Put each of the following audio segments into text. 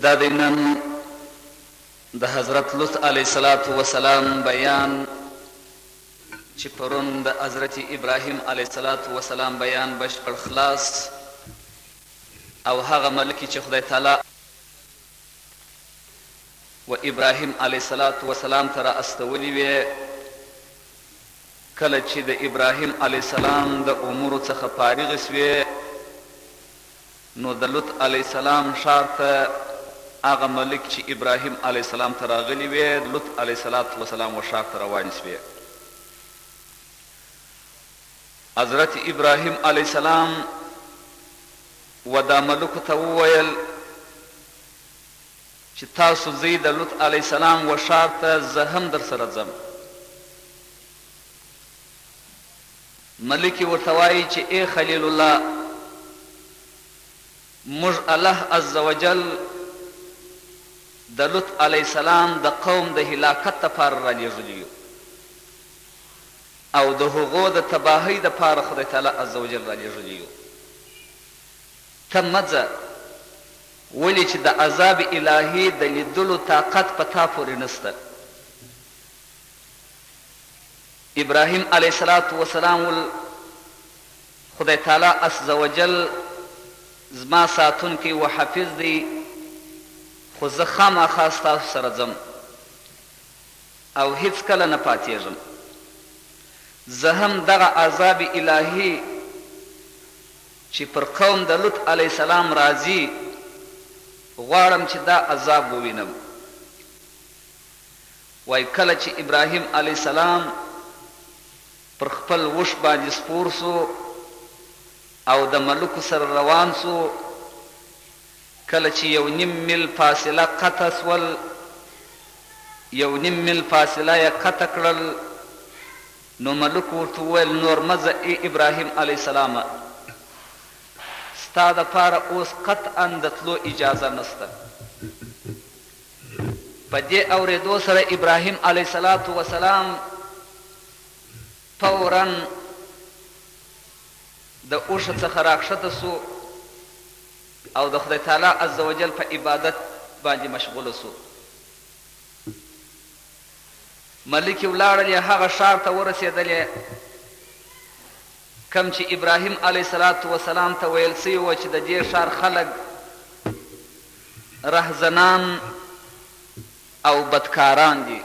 دا د نن د حضرت لوط علیه السلام بیان چې پرون د حضرت ابراهیم علیه السلام بیان بشپړ خلاص او هغه ملکی چې خدای تعالی و ابراهیم علیه السلام ته را استولی وی کله چې د ابراهیم علیه السلام د امورو څخه فارغ شوی نو د لوط علیه السلام ښار ته هغه ملک چې ابراهیم علیه السلام ته راغلی وی لوط علیه السلام و ښار ته روان شوی حضرت ابراهیم علیه السلام و دا ملکو ته وویل چې تاسو ځئ د لوط علیه السلام و ښار ته زه هم در سره ځم ملک ورته وایي چې ای خلیل الله موږ الله عز وجل د لوط علیه السلام د قوم د هلاکت دپاره رالیږلي یو او د هغو د تباهۍ دپاره خدای تعالی عز وجل رالیږلي یو ته مه ځه ولې چې د عذاب الهي د لیدلو طاقت په تا پورې نسته ابراهیم علیه السلام خدای تعالی عز وجل زما ساتونکی و حافظ دی خو زه خامخا ستاسو سره ځم او هیڅکله نه پاتېږم زه هم دغه عذاب الهي چې پر قوم د لوط علیه السلام راځي غواړم چې دا عذاب ووینم وای کله چې ابراهیم علیه السلام پر خپل وش باندې سپور سو او د ملکو سره روان سو کله چې یو نیم میل فاصله قطع سول یو نیم میل فاصله یې قطع کړل نو ملک ورته وویل نور مه ځه ای ابراهیم علیه السلام ستا دپاره اوس قطعا د تلو اجازه نسته په دې اورېدو سره ابراهیم علیه السلام فورا د اوښه څخه راکښته سو او د خدای تعالی عز وجل په عبادت باندې مشغوله سو ملک یې ولاړلې هغه ښار ته ورسېدلې کم چې ابراهیم علیه السلام ته ویل سوي وه چې د دې ښار خلک رهزنان او بدکاران دي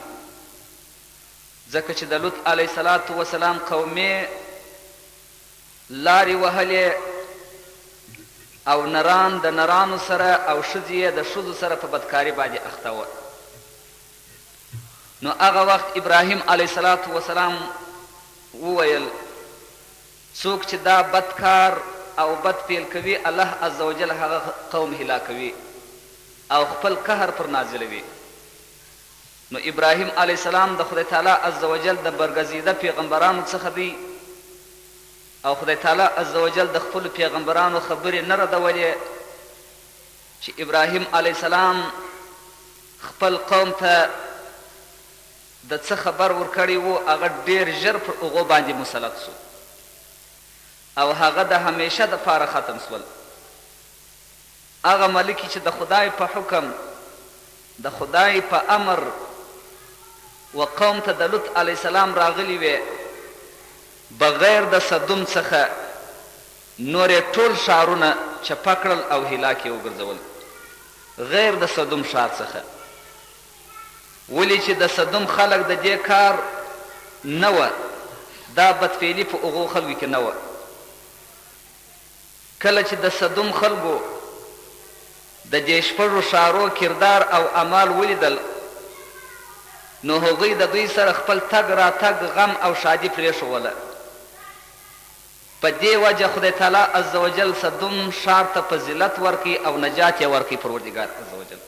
ځکه چې د لوط علیه السلام قومې لارې وهلې او نران د نرانو سره او ښځې یې د ښځو سره په بدکاري باندې اخته وه نو هغه وخت ابراهیم علیه السلام وویل څوک چې دا بد کار او بد فعل کوي الله عز وجل هغه قوم هلاکوي او خپل قهر پر نازلوي نو ابراهیم علیه السلام د خدای تعالی عز وجل د برګزیده پیغمبرانو څخه دی او خدای تعالی عز وجل د خپلو پیغمبرانو خبرې نه ردولې چې ابراهیم علیه السلام خپل قوم ته د څه خبر ورکړی و هغه ډېر ژر پر هغو باندې مسلط سو او هغه د همیشه دپاره ختم سول هغه ملکی چې د خدای په حکم د خدای په امر و قوم ته د لوط علیه السلام راغلی وی بغیر د صدم څخه نورې ټول ښارونه چپه کړل او هلاک یې وګرځول غیر د صدم ښار څخه ولې چې د صدم خلک د دې کار نه وه دا بدفعلي په هغو خلکو کې نه وه کله چې د صدم خلکو د دې شپږو ښارو کردار او اعمال ولیدل نو هغوی د دوی سره خپل تګ راتګ غم او شادي پرېښوله په دې وجه خدای تعالی عز وجل صدم ښار ته فضیلت ورکړي او نجات یې ورکړي پروردګار عز وجل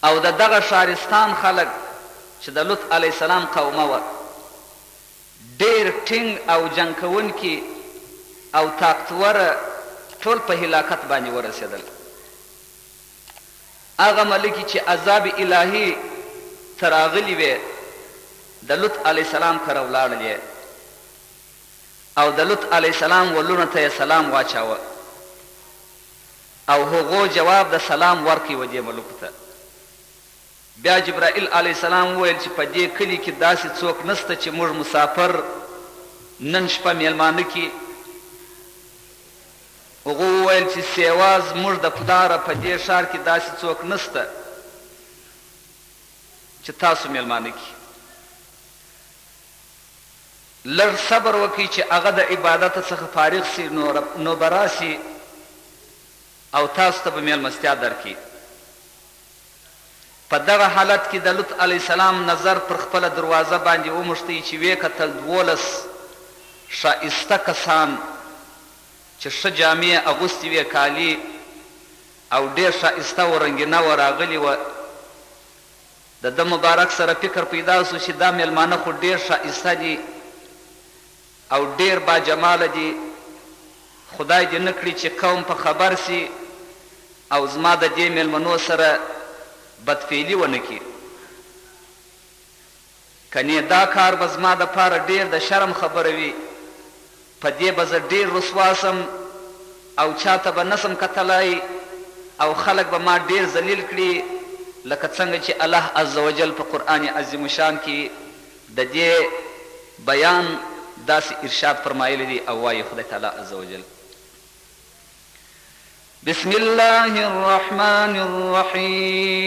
او د دغه ښارستان خلک چې د لوط علیه السلام قومه وه ډېر ټینګ او جنګ کوونکي او طاقتوره ټول په هلاکت باندې ورسېدل هغه ملکې چې عذاب الهي ته راغلي وې د لوط علیه السلام کره ولاړلې او د لوط علیه السلام ولونو ته یې سلام واچاوه او هغو جواب د سلام ورکړي و دې ملکو ته. بیا جبرائیل علیه السلام وویل چې په دې کلي کې داسې څوک نسته چې موږ مسافر نن شپه میلمانه کړي. هغو وویل چې سیوا زموږ د پلاره په دې ښار کې داسې څوک نسته چې تاسو میلمانه کړي. لږ صبر وکړئ چې هغه د عبادت څخه فارغ سي نو به راسي او تاسو ته به میلمستیا درکړي. په دغه حالت کې د لوط علیه السلام نظر پر خپله دروازه باندې وموښتی چې ویې کتل 12 ښایسته کسان چې ښه جامې اغوستې وې، کالي او ډېر ښایسته و رنګینه و راغلي وه. د ده مبارک سره فکر پیدا سو چې دا میلمانه خو ډېر ښایسته دي او ډېر باجماله دي. خدای دې نه کړي چې قوم په خبر سي او زما د دې میلمنو سره بدفعلي ونه کړي. کنې دا کار به زما دپاره ډېر د شرم خبره وي. په دې به زه ډېر رسوا سم او چاته به نسم کتلی او خلک به ما ډېر ذلیل کړي، لکه څنګه چې الله عز وجل په قرآن عظیم شان کې د دې بیان داسې ارشاد فرمایلی دی. او وایي خدای تعالی عز وجل: بسم الله الرحمن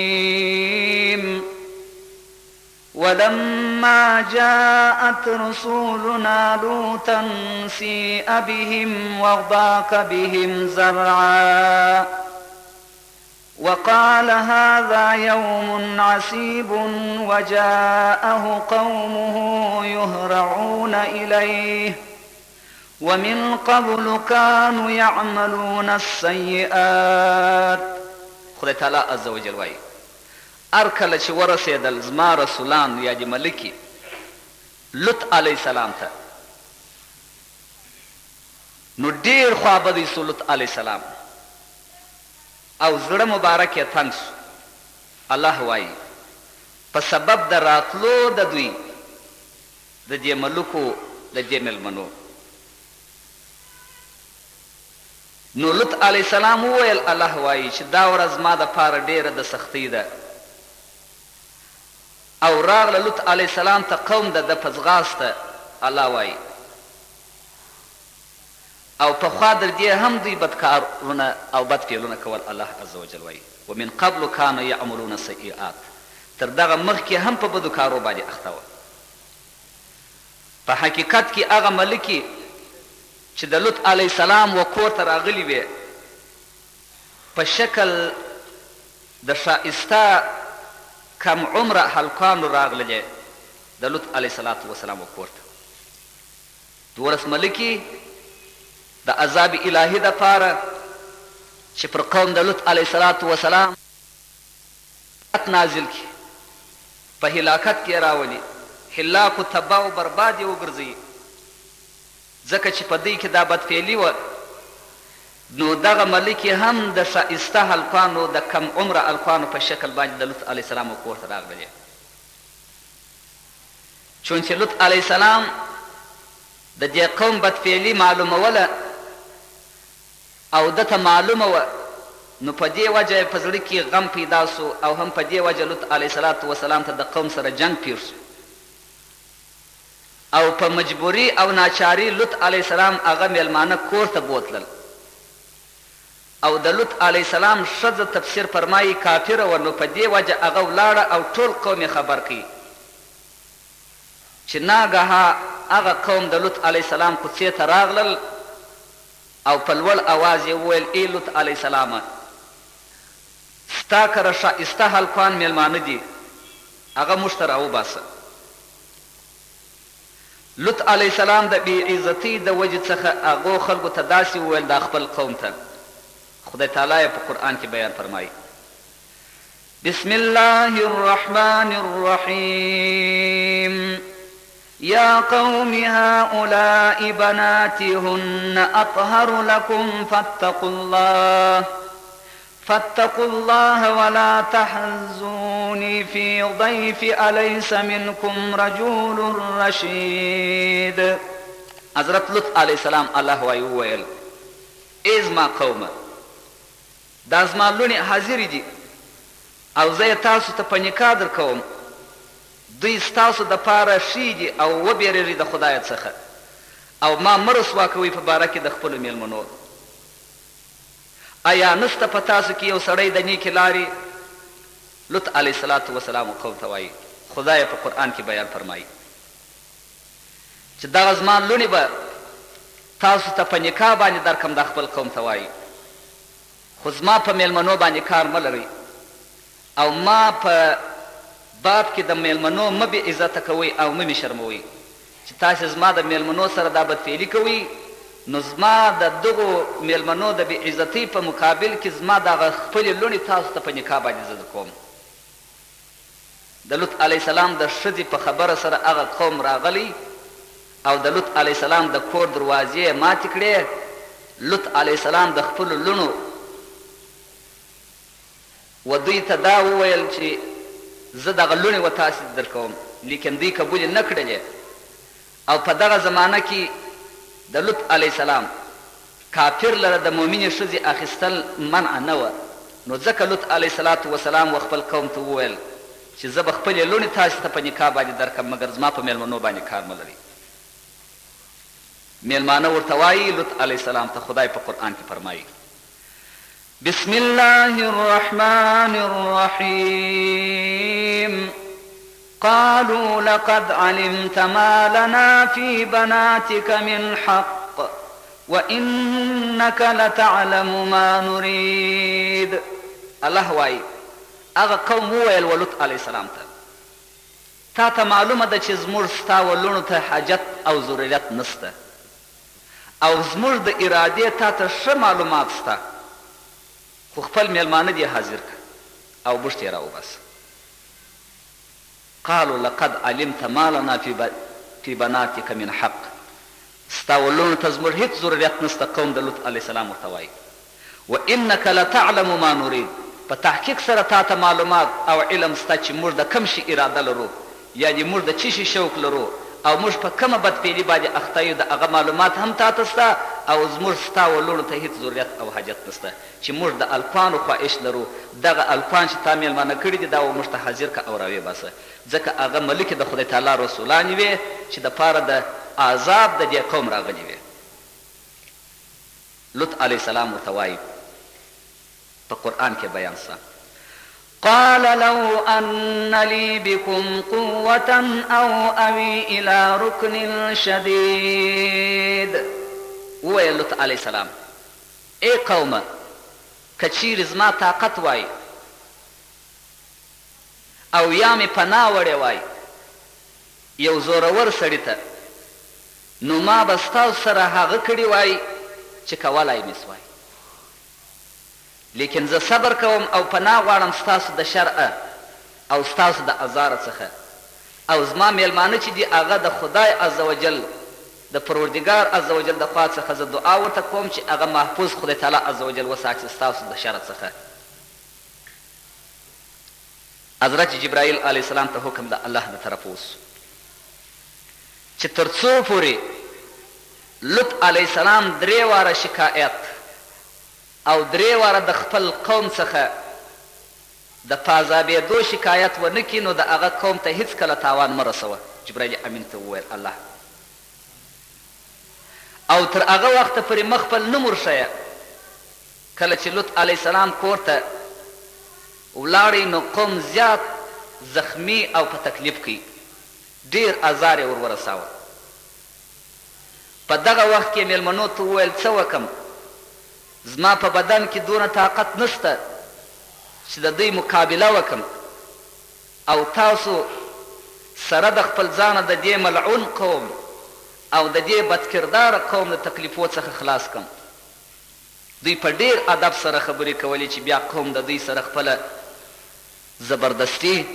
الرحيم ولما جاءت رسولنا لوطا سيء بهم وضاق بهم زرعا وقال هذا يوم عسيب وجاءه قومه يهرعون إليه ومن قبل كانوا يعملون السيئات. خدای تعالی عز وجل وایي هر کله چې ورسېدل زما رسولان یا دې ملکي لوط علیه السلام ته، نو ډېر خوابدی سو لوط علیه السلام او زړه مبارک یې تنګ سو. الله وایي په سبب د راتلو د دوی د دې ملکو د دې میلمنو. نو لوط علیه السلام وویل، الله وایي چې دا ورځ ما دپاره ډېره د سختۍ ده. او راغله لوط علیه السلام ته قوم د ده په ځغاسته. الله وایي او پخوا در دې هم دوی بدکارونه او بدفعلونه کول. الله عز وجل وایي ومن قبل کانوا یعملون السیئات، تر دغه مخکې هم په بدو کارو باندې اخته وه. په حقیقت کې هغه ملکې چې د لوط علیه السلام و کور ته راغلي وې په شکل د ښایسته کم عمره هلکانو راغللې د لوط علیه السلام و کور ته. 12 ملکې د عذاب الهي دپاره چې پر قوم د لوط علیه السلام نازل کړي، په هلاکت کې راولي، هلاک و تباه و برباد یې وګرځوي. ځکه چې په دوی کې دا بدفعلي وه، نو دغه ملکې هم د ښایسته هلکانو د کم عمره هلکانو په شکل باندې د لوط علیه السلام و کور ته راغللې. چون چې لوط علیه السلام د دې قوم بدفعلي معلوموله او ده ته معلومه وه، نو په دې وجه په زړه کې غم پیدا سو او هم په دې وجه لوط علیه السلام ته د قوم سره جنګ پیر سو. او په مجبوري او ناچاري لوط علیه السلام هغه میلمانه کور ته بوتلل. او د لوط علیه السلام ښځه تفسیر فرمایي کافره وه، نو په دې وجه هغه ولاړه او ټول قوم یې خبر کړي چې ناګهه هغه قوم د لوط علیه السلام کوڅې ته راغلل او په لوړ اواز یې وویل ای لوط علیه السلامه ستا کره ښایسته هلکان میلمانه دي، هغه موږ ته راوباسه. لوط علیه السلام د بې عزتۍ د وجې څخه هغو خلکو ته داسې وویل دا خپل قوم ته. خدای تعالی یې په قرآن کې بیان فرمایي: بسم الله الرحمن الرحیم یا قوم هؤلاء بناتي هن أطهر لكم فاتقوا الله ولا تحزوني في ضيفي أليس منكم رجل رشيد. حضرت لوط علیه السلام الله وایي وویل ای زما قومه دا زما لوڼې حاضرې دي او زه یې تاسو ته په نکاح در کوم، دوی ستاسو دپاره ښې دي او وبېرېږئ د خدایه څخه او ما مه رسوا کوئ په باره کې د خپلو میلمنو. آیا نسته په تاسو کې یو سړی د نیکې لارې؟ لوط علیه السلام قوم ته وایي، خدای په قرآن کې بیان فرمایي چې دغه زما لوڼې به تاسو ته په نکاح باندې درکم، دا خپل قوم ته وایي، خو زما په میلمنو باندې کار مه لرئ او ما په باب کې د میلمنو مه بې عزته کوئ او مه مې شرموئ. چې تاسې زما د میلمنو سره دا بدفعلي کوئ نو زما د دغو میلمنو د بې عزتۍ په مقابل کې زما دغه خپلې لوڼې تاسو ته په نکاح باندې زه کوم. د لوط علیه السلام د ښځې په خبره سره هغه قوم راغلی او د لوط علیه السلام د کور دروازې ماتې کړې. لوط علیه السلام د خپلو لوڼو و دوی ته دا وویل چې زه دغه لوڼې و تاسې در کوم، لیکن دوی قبول یې نه کړلې او په دغه زمانه کې د لوط علیه السلام کافر لره د مؤمنې ښځې اخیستل منع نه وه. نو ځکه لوط علیه السلام و خپل قوم ته وویل چې زه به خپلې لوڼې تاسې ته په نکاح باندې درکړم مګر زما په میلمنو باندې کار مه لرئ. میلمانه ورته وایي لوط علیه السلام ته خدای په قرآن کې فرمایي بسم الله الرحمن الرحيم قالوا لقد علمت ما لنا في بناتك من حق وإنك لتعلم ما نريد. الله وایي هغه قوم وویل و لوط علیه السلام ته تا ته معلومه ده چې زموږ ستا و لوڼو ته حاجت او ضرورت نسته او زموږ د ارادې تا ته ښه معلومات سته، خو خپل میلمانه دې حاضر که او بوشت یې راوباسه. قالوا لقد علمت ما لنا في بناتك من حق. ستا و لوڼو ته زموږ هېڅ ضرورت نسته. قوم د لوط علیه السلام ورته وایي وانک لتعلم ما نريد. په تحقیق سره تا ته معلومات او علم سته چې موږ د کم شي اراده لرو، یعنې موږ د چی شي شوق لرو او موږ په کومه بدفعلي باندې اخته یو، د هغه معلومات هم تا ته سته او زموږ ستا و لوڼو ته هېڅ ضرورت او حاجت نسته چې موږ د الفانو خواهش لرو. دغه الفان چې تا میلمانه کړي دي دا و موږ ته حاضر که او راویې باسه، ځکه هغه ملکې د خدای تعالی رسولانې وې چې دپاره د عذاب د دې قوم راغلي وې. لوط علیه السلام ورته وایي په قرآن کې بیان سه قال لو أن لي بكم قوة أو أوي إلى ركن شديد. وویل لوط علیه السلام ای قومه که چیرې زما طاقت وای او یا مې پناه وړې وای یو زورور سړي ته، نو ما به ستاسو سره هغه کړي وای چې کولی مې سوای، لیکن زه صبر کوم او پناه غواړم ستاسو د شرعه او ستاسو د ازاره څخه او زما میلمانه چې دي هغه د خدای عز وجل د پروردګار عز وجل د خوا څخه زه دعا ورته کوم چې هغه محفوظ خدای تعالی عز وجل وساتي ستاسو د شر څخه. حضرت جبرائیل علیه السلام ته حکم د الله د طرفه وسو چې تر څو پورې لوط علیه السلام 3 واره شکایت او 3 واره د خپل قوم څخه د پازابېدو شکایت ونه کړي نو د هغه قوم ته هیڅ کله تاوان مه رسوه. جبرائیل امین ته وویل الله او تر هغه وخته پورې مخ خپل نه مرښیه. کله چې لوط علیه السلام کور ته ولاړی نو قوم زیات زخمی او په تکلیف کې ډیر آزار یې ورساوه. په دغه وخت کې میلمنو ته وویل څه وکم، زما په بدن کې دونه طاقت نشته چې د دوی مقابله وکم او تاسو سره د خپل ځانه د دې ملعون قوم او د دې بدکرداره قوم د تکلیفو څخه خلاص کم. دوی په ډیر ادب سره خبرې کولې چې بیا قوم د دوی سره خپله زبردستی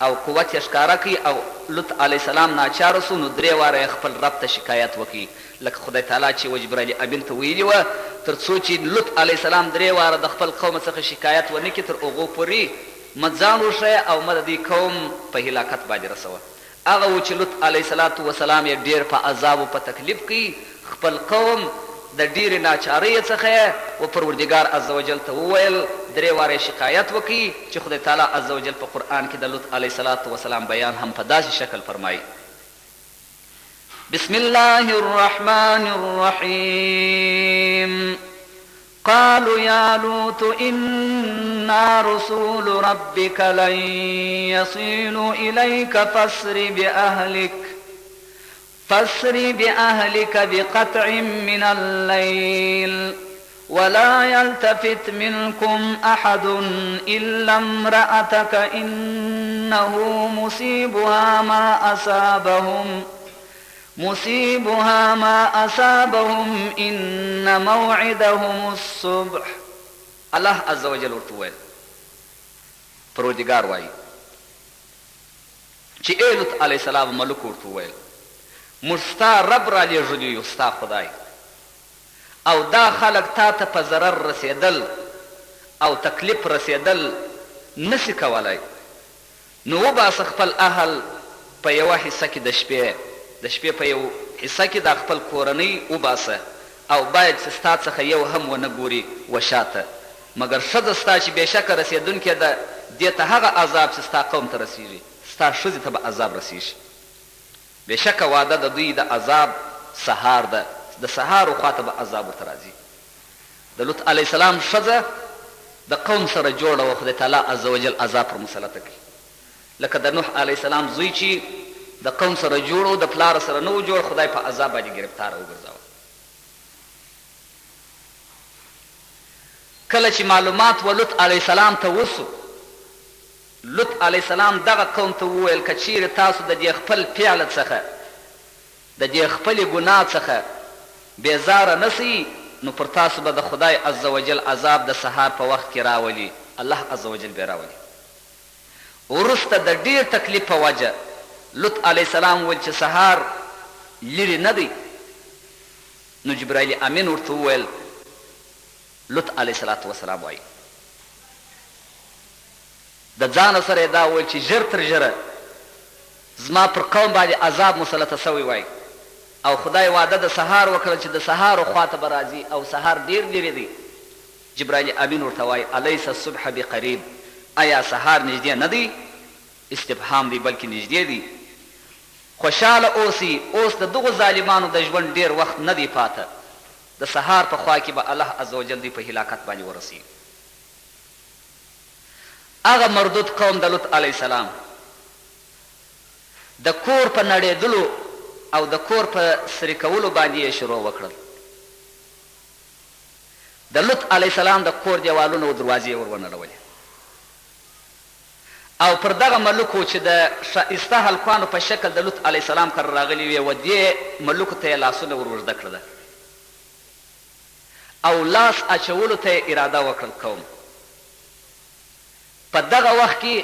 او قوت یې ښکاره کوي او لوط علیه السلام ناچاره سو نو 3 واره یې خپل رب ته شکایت وکړي لکه خدای تعالی چې و جبرائیل امین ته ویلي وه تر څو چې لوط علیه السلام 3 واره د خپل قوم څخه شکایت ونه کړي تر هغو پورې مه ځان وښیه او مه د دې قوم په هلاکت باندې رسوه. هغه و چې لوط علیه السلام یې ډېر په عذاب او په تکلیف کې خپل قوم د ډېرې ناچارۍ څخه و پروردګار عز وجل ته وویل 3 واره شکایت وکړي چې خدای تعالی عز وجل په قرآن کې د لوط علیه السلام بیان هم په داسې شکل فرمایي. بسم الله الرحمن الرحيم قالوا يا لوط إنا رسول ربك لن يصلوا إليك فاسر بأهلك بقطع من الليل ولا يلتفت منكم أحد إلا امرأتك إنه مصيبها ما أصابهم إن موعدهم الصبح. الله عز وجل ورته وویل پروردګار وایي چې ای لوط علیه السلام ملک ورته وویل موږ ستا رب را لېږلي یو ستا خدای او دا خلک تا ته په ضرر رسېدل او تکلیف رسېدل نسي کولی نو وباسه خپل اهل په یوه حصه کې د شپې په یو حصه کې دا خپل کورنۍ وباسه او باید چې ستا څخه یو هم ونه ګوري وشاته مګر ښځه ستا چې بېشکه رسېدونکې ده دې ته هغه عذاب چې ستا قوم ته رسېږي ستا ښځې ته به عذاب رسېږي. بېشکه واده د دوی د عذاب سهار ده د سهارو خواته به عذاب ورته راځي. د لوط علیه السلام ښځه د قوم سره جوړه وه خدای تعالی عز وجل عذاب پر مسلطه کړي لکه د نوح علیه السلام زوی چې د قوم سره جوړ د پلار سره نه و جوړ خدای په عذاب باندې ګرفتاره وګرځاوه. کله چې معلومات و لوط علیه السلام ته وسو لوط علیه السلام دغه قوم ته وویل که چیرې تاسو د دې خپل فعل څخه د دې خپلې ګناه څخه بیزاره نسئ نو پر تاسو به د خدای عز وجل عذاب د سهار په وخت کې راولي الله عز وجل به راولي. وروسته د ډېر تکلیف په وجه لوط علیه السلام وویل چې سهار لرې نه دی نو جبرائیل امین ورته وویل لوط علیه السلام وایي د ځانه سره یې دا وویل چې ژر تر ژره زما پر قوم باندې عذاب مسلطه سوی وای او خدای وعده د سهار وکړه چې د سهارو خواته به راځي او سهار ډېر لرې دی. جبرائیل امین ورته وایي الیس الصبح بقریب آیا سهار نږدې نه دی؟ استفهام دی بلکې نږدې دی. خوشحاله اوسي اوس د دغو ظالمانو د ژوند ډېر وخت نه دی پاته د سهار په خوا کې به الله عز وجل دوی په هلاکت باندې ورسي. هغه مردود قوم د لوط علیه السلام د کور په نړېدلو او د کور په سري کولو باندې یې شروع وکړل. د لوط علیه السلام د کور دیوالونه او دروازې ور ونړولې او پر دغه ملوکو چې د ښایسته هلکانو په شکل د لوط علیه السلام کره راغلي وې و دې ملوکو ته یې لاسونه ور اوږده کړله او لاس اچولو ته یې اراده وکړل قوم. په دغه وخت کې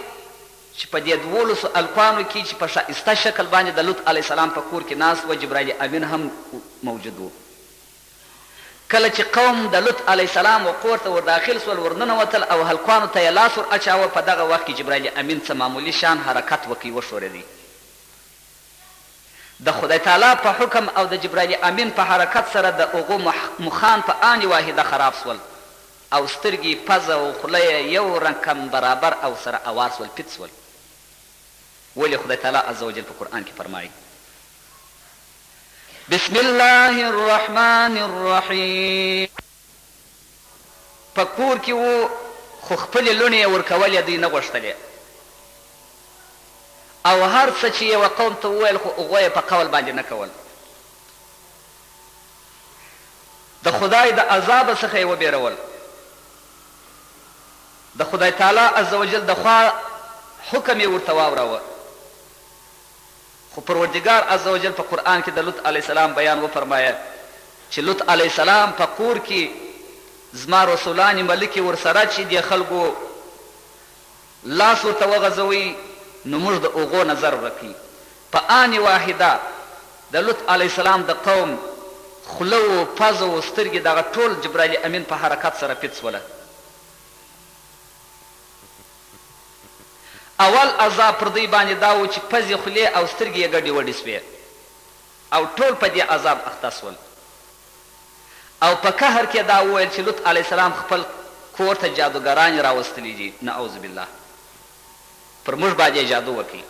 چې په دې 12 هلکانو کې چې په ښایسته شکل باندې د لوط علیه السلام په کور کې ناست و جبرائیل امین هم موجود و. کله چې قوم د لوط علیه السلام و کور ته ور داخل سول ور ننوتل او هلکانو ته یې لاس ور اچاوه په دغه وخت کې جبرائیل امین څه معمولي شان حرکت وکړي وښورېدی. د خدای تعالی په حکم او د جبرائیل امین په حرکت سره د هغو مخان په آن واحده خراب سول او سترګې پزه او خوله یې یو رقم برابر او سره اوار سول پټ سول. ولې خدای تعالی عز وجل په قرآن کې فرمایي بسم الله الرحمن الرحیم. په کور کې و خو خپلې لوڼې یې ورکولې دوی نه غوښتلې او هر څه چې یوه قوم ته وویل خو هغوی یې په قول باندې نه کول. د خدای د عذابه څخه یې وبېرول. د خدای تعالی عز وجل د خوا حکم یې ورته واوراوه خو پروردګار عز وجل په قرآن کې د لوط علیه السلام بیان وفرمایه چې لوط علیه السلام په کور کې زما رسولان ملکې ورسره چې د خلکو لاس ورته وغځوي نو موږ د هغو نظر وکړي. په آن واحده د لوط علیه السلام د قوم خوله و پزه و سترګې دغه ټول جبرائیل امین په حرکت سره پټ سوله. اول عذاب پر دوی باندې دا و چې پزې خولې او سترګې یې ګډې وډې سوې او ټول په دې عذاب اخته سول. او په قهر کې دا وویل چې لوط علیه السلام خپل کور ته جادوګرانې راوستلي دي، نعوذ بالله، پر موږ باندې جادو وکړي.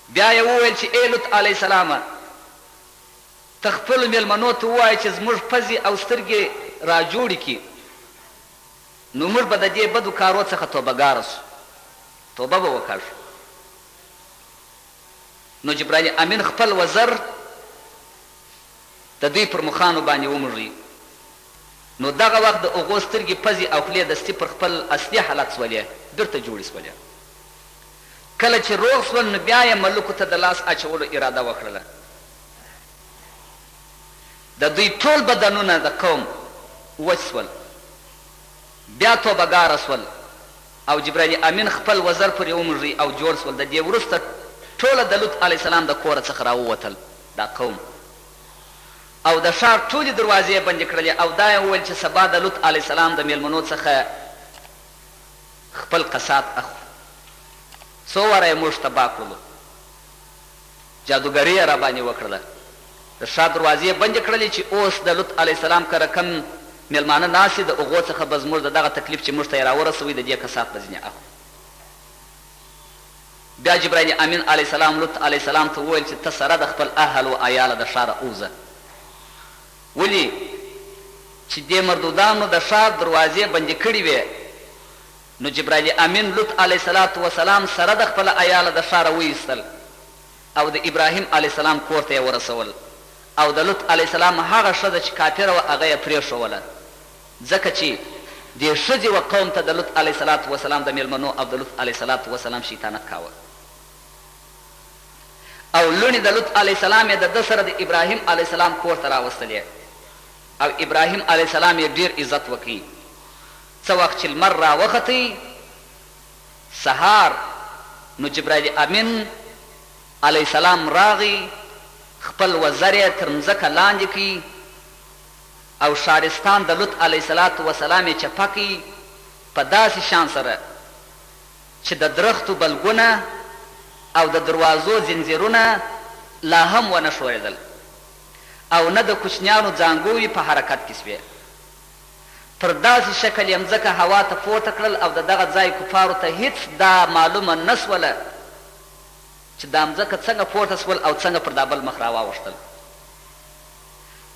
بیا یې وویل چې ای لوط علیه السلامه، ته خپلو مېلمنو ته ووایه چې زموږ پزې او سترګې راجوړې کړي، نو موږ به د دې بدو کارو څخه توبهګاره سو، توبه به وکړو. نو جبرائیل امین خپل وزر د دوی پر مخانو باندې ومږي. نو دغه وخت د هغو سترګې پزې او خولې دستي پر خپل اصلي حالت سولې، بیرته جوړې سولې. کله چې روغ سول نو بیا یې ملکو ته د لاس اچولو اراده وکړله. د دوی ټول بدنونه د قوم وچ سول، بیا توبهګاره سول او جبرائیل امین خپل وزر پرې ومږي او جوړ سول. د دې وروسته ټوله د لوط علیه السلام د کوره څخه راووتل دا قوم، او د ښار ټولې دروازې بندې کړلې، او دا یې وویل چې سبا د لوط علیه السلام د میلمنو څخه خپل قصات اخلو. څو واره یې موږ تباه کړلو، جادوګري یې راباندې وکړله، د ښار دروازې بندې کړلې چې اوس د لوط علیه السلام کره کم میلمانه ناست دي، د هغو څخه به زموږ د دغه تکلیف چې موږ ته یې راورسوئ د دې قصات به ځینې اخلو. بیا جبرائیل امین علیه السلام لوط علیه السلام ته وویل چې ته سره د خپل اهل و عیاله د ښاره ووځه. ولې چې دې مردودانو د ښار دروازې بندې کړې وې، نو جبرائیل امین لوط علیه السلام سره د خپل عیاله د ښاره وایستل او د ابراهیم علیه السلام کور ته یې ورسول، او د لوط علیه السلام هغه ښځه چې کافره وه هغه یې پرېښوله، ځکه چې دې ښځې و قوم ته د لوط علیه السلام د میلمنو او د لوط علیه السلام شیطانت کاوه. او لوڼې د لوط علیه السلام یې د ده سره د ابراهیم علیه السلام کور ته راوستلې، او ابراهیم علیه السلام یې ډېر عزت وکړي. څه وخت چې لمر راوختی سهار، نو جبرائیل امین علیه السلام راغی، خپل وزر یې تر مځکه لاندې کړي او شارستان د لوط علیه السلام یې چپه کړي په داسې شان سره چې د درختو بلګونه او د دروازو زنځیرونه لا هم ونه ښورېدل، او نه د کوچنیانو زانګوی په حرکت کې سوې. پر داسې شکل یې مځکه هوا ته پورته کړل، او د دغه ځای کفارو ته هیڅ دا معلومه نه سوله چې دا مځکه څنګه پورته سول او څنګه پر دا بل مخ راواوښتل.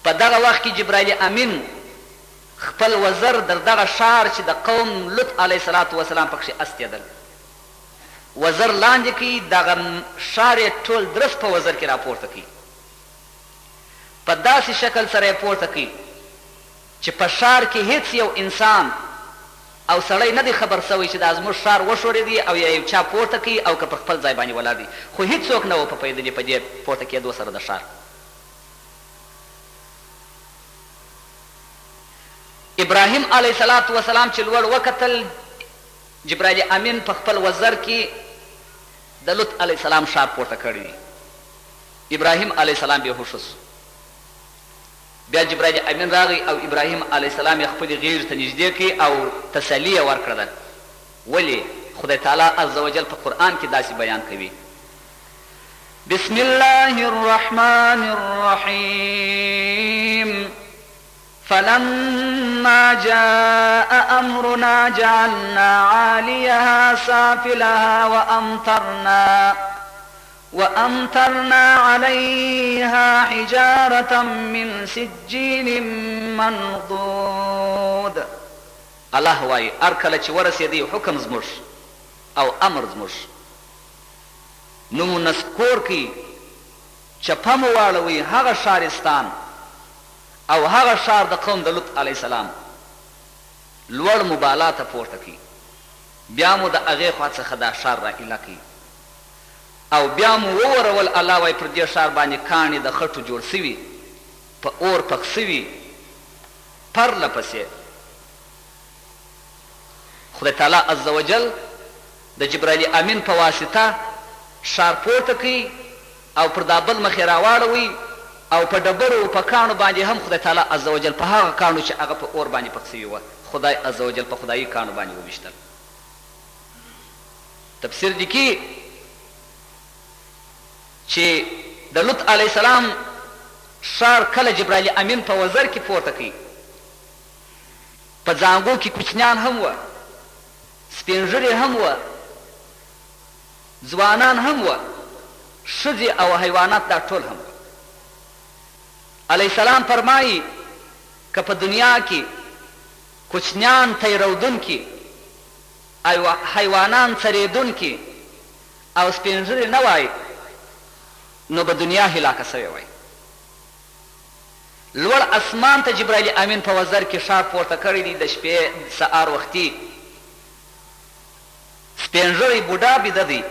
په دغه وخت کې جبرائیل امین خپل وزر در دغه ښار چې د قوم لوط علیه السلام پکښې استېدل وزر لاندې کړي، دغه ښار یې ټول درس په وزر کې راپورته کړي، په داسې شکل سره یې پورته کړي چې په ښار کې هیڅ یو انسان او سړی نه دی خبر سوی چې دا زموږ ښار وښورېدي او یا یو چا پورته کړي او که په خپل ځای باندې ولاړ دي، خو هیڅوک نه و په پوهېدلي په دې پورته کېدو سره د ښار. ابراهیم علیه السلام چې لوړ وکتل، جبرائیل امین په خپل وزر کې د لوط علیه السلام ښار پورته کړی دی. ابراهیم علیه السلام بېهوښه سو. بیا جبرائیل امین راغی او ابراهیم علیه السلام یې خپلې غېږې ته نږدې کړي او تسلي یې ورکړله. ولې خدای تعالی عز وجل په قرآن کې داسې بیان کوي: بسم الله الرحمن الرحیم فلما جاء أمرنا جعلنا عاليها سافلها وأمطرنا عليها حجارة من سجيل منضود. الله وایي هر کله چې ورسېدی حکم زموږ او امر زموږ، نو مو نسکور کړي، چپه مو واړوئ هغه ښارستان او هغه ښار د قوم د لوط علیه السلام، لوړ مو بالا ته پورته کړي، بیا مو د هغې خوا څخه دا ښار را ایله کړي، او بیا مو وورول. الله وایي پر دې ښار باندې کاڼي د خټو جوړ سوي، په اور پخ سوي، پرله پسې. خدای تعالی عز وجل د جبرائیل امین په واسطه ښار پورته کوي او پر دا بل مخ یې راواړوي، او په ډبرو په کاڼو باندې هم خدای تعالی عز وجل په هغه کاڼو چې هغه په اور باندې پخ سوي وه، خدای عز وجل په خدایي کاڼو باندې وویشتل. تفسیر لیکي چې د لوط علیه السلام ښار کله جبرائیل امین په وزر کې پورته کوي، په زانګو کې کوچنیان هم وه، سپین ږیري هم وه، ځوانان هم وه، ښځې او حیوانات دا ټول هم وه. علیه السلام فرمایي که په دنیا کې کوچنیان تیرودونکي او حیوانان څریدونکي او سپین ږیري نه وای نو به دنیا هلاکه سوې وای. لوړ اسمان ته جبرائیل امین په وزر کې ښار پورته کړی دی د شپې سهار وختي. سپین ږیری بوډا بیده دی،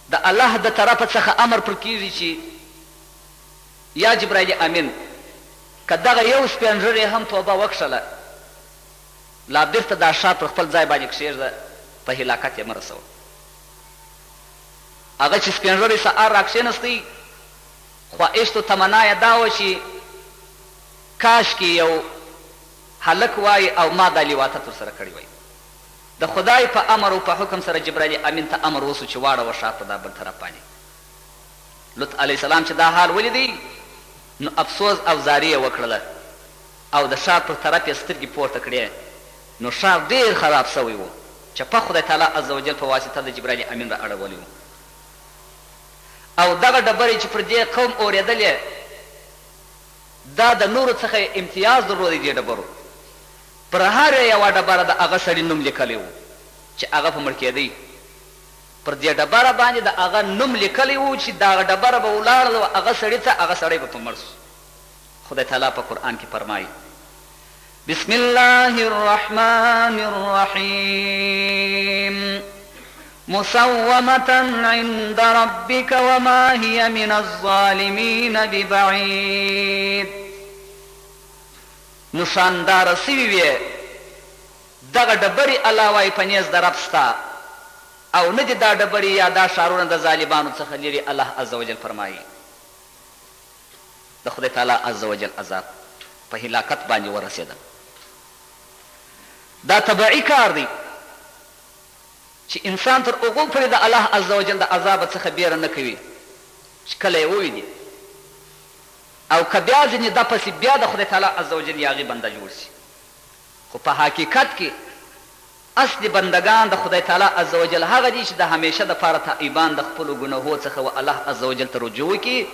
د الله د طرفه څخه امر پر کیږي چې یا جبرائیل امین که دغه یو سپین ږیری هم توبه وکښله لا بیرته دا ښار پر خپل ځای باندې کښېږده، په هلاکت یې مه رسوه. هغه چې سپین ږیری سهار راکښېنستی خواهشت و تمنا یې دا وه چې کاشکې یو هلک وای او ما دا لیواطت ورسره کړی وای. د خدای په امر او په حکم سره جبرائیل امین ته امر وسو چې واړوه ښار ته دا بل طرف باندې. لوط علیه السلام چې دا حال ولیدی نو افسوس او زاری یې وکړله او د ښار پر طرف یې سترګې پورته کړې، نو ښار ډېر خراب سوی و چې په خدای تعالی عز وجل په واسطه د جبرائیل امین را اړولی و. او دغه ډبرې چې پر دې قوم اورېدلې دا د نورو څخه امتیاز درلودی دې ډبرو. پر هر یوه ډبره د هغه سړي نوم لیکلی و چې هغه په مړ کېدی. پر دې ډبره باندې د هغه نوم لیکلی و چې دغه ډبره به ولاړله و هغه سړي ته، هغه سړی به په مړ سو. خدای تعالی په قرآن کې فرمایي بسم الله الرحمن الرحیم مسومة عند ربك وما هي من الظالمین ببعید. نشاندار سوي وي دغه ډبرې الله وایي په نیز د رب ستا، او نه دي دا ډبرې یا دا ښارونه د ظالمانو څخه لرې. الله عز وجل فرمایي د خدای تعالی عز وجل عذاب په هلاکت باندې ورسېده. دا طبعي کار دی چې انسان تر هغو پورې د الله عز وجل د عذاب څخه بیره نه کوي چې کله یې وویني، او که بیا ځینې دا پسې بیا د خدای تعالی عز وجل یې هغې بنده جوړ شي. خو په حقیقت کې اصلي بندگان د خدای تعالی عز وجل هغه دي چې د همیشه دپاره تائبان د خپلو ګناهو څخه و الله عز وجل ته رجوع وکړي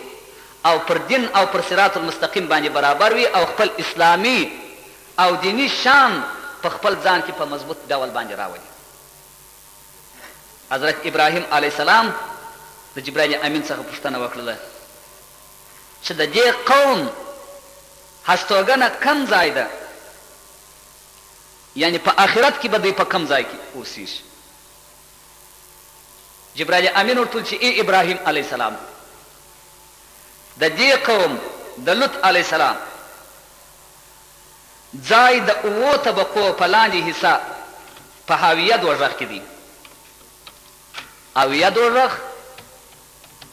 او پر دین او پر صراط المستقیم باندې برابر وي او خپل اسلامي او دینی شان په خپل ځان کې په مضبوط ډول باندې راولي. حضرت ابراهیم علیه السلام د جبرائیل امین څخه پوښتنه وکړله چې د دې قوم هستوګنه کم ځای ده، یعنی په آخرت کې به دوی په کم ځای کې اوسیږي. جبرائیل امین ورته وویل چې ای ابراهیم علیه السلام د دې قوم د لوط علیه السلام ځای د اوو طبقو په لاندې حصه په هاویه دوږخ کې دی. هاویه دوږخ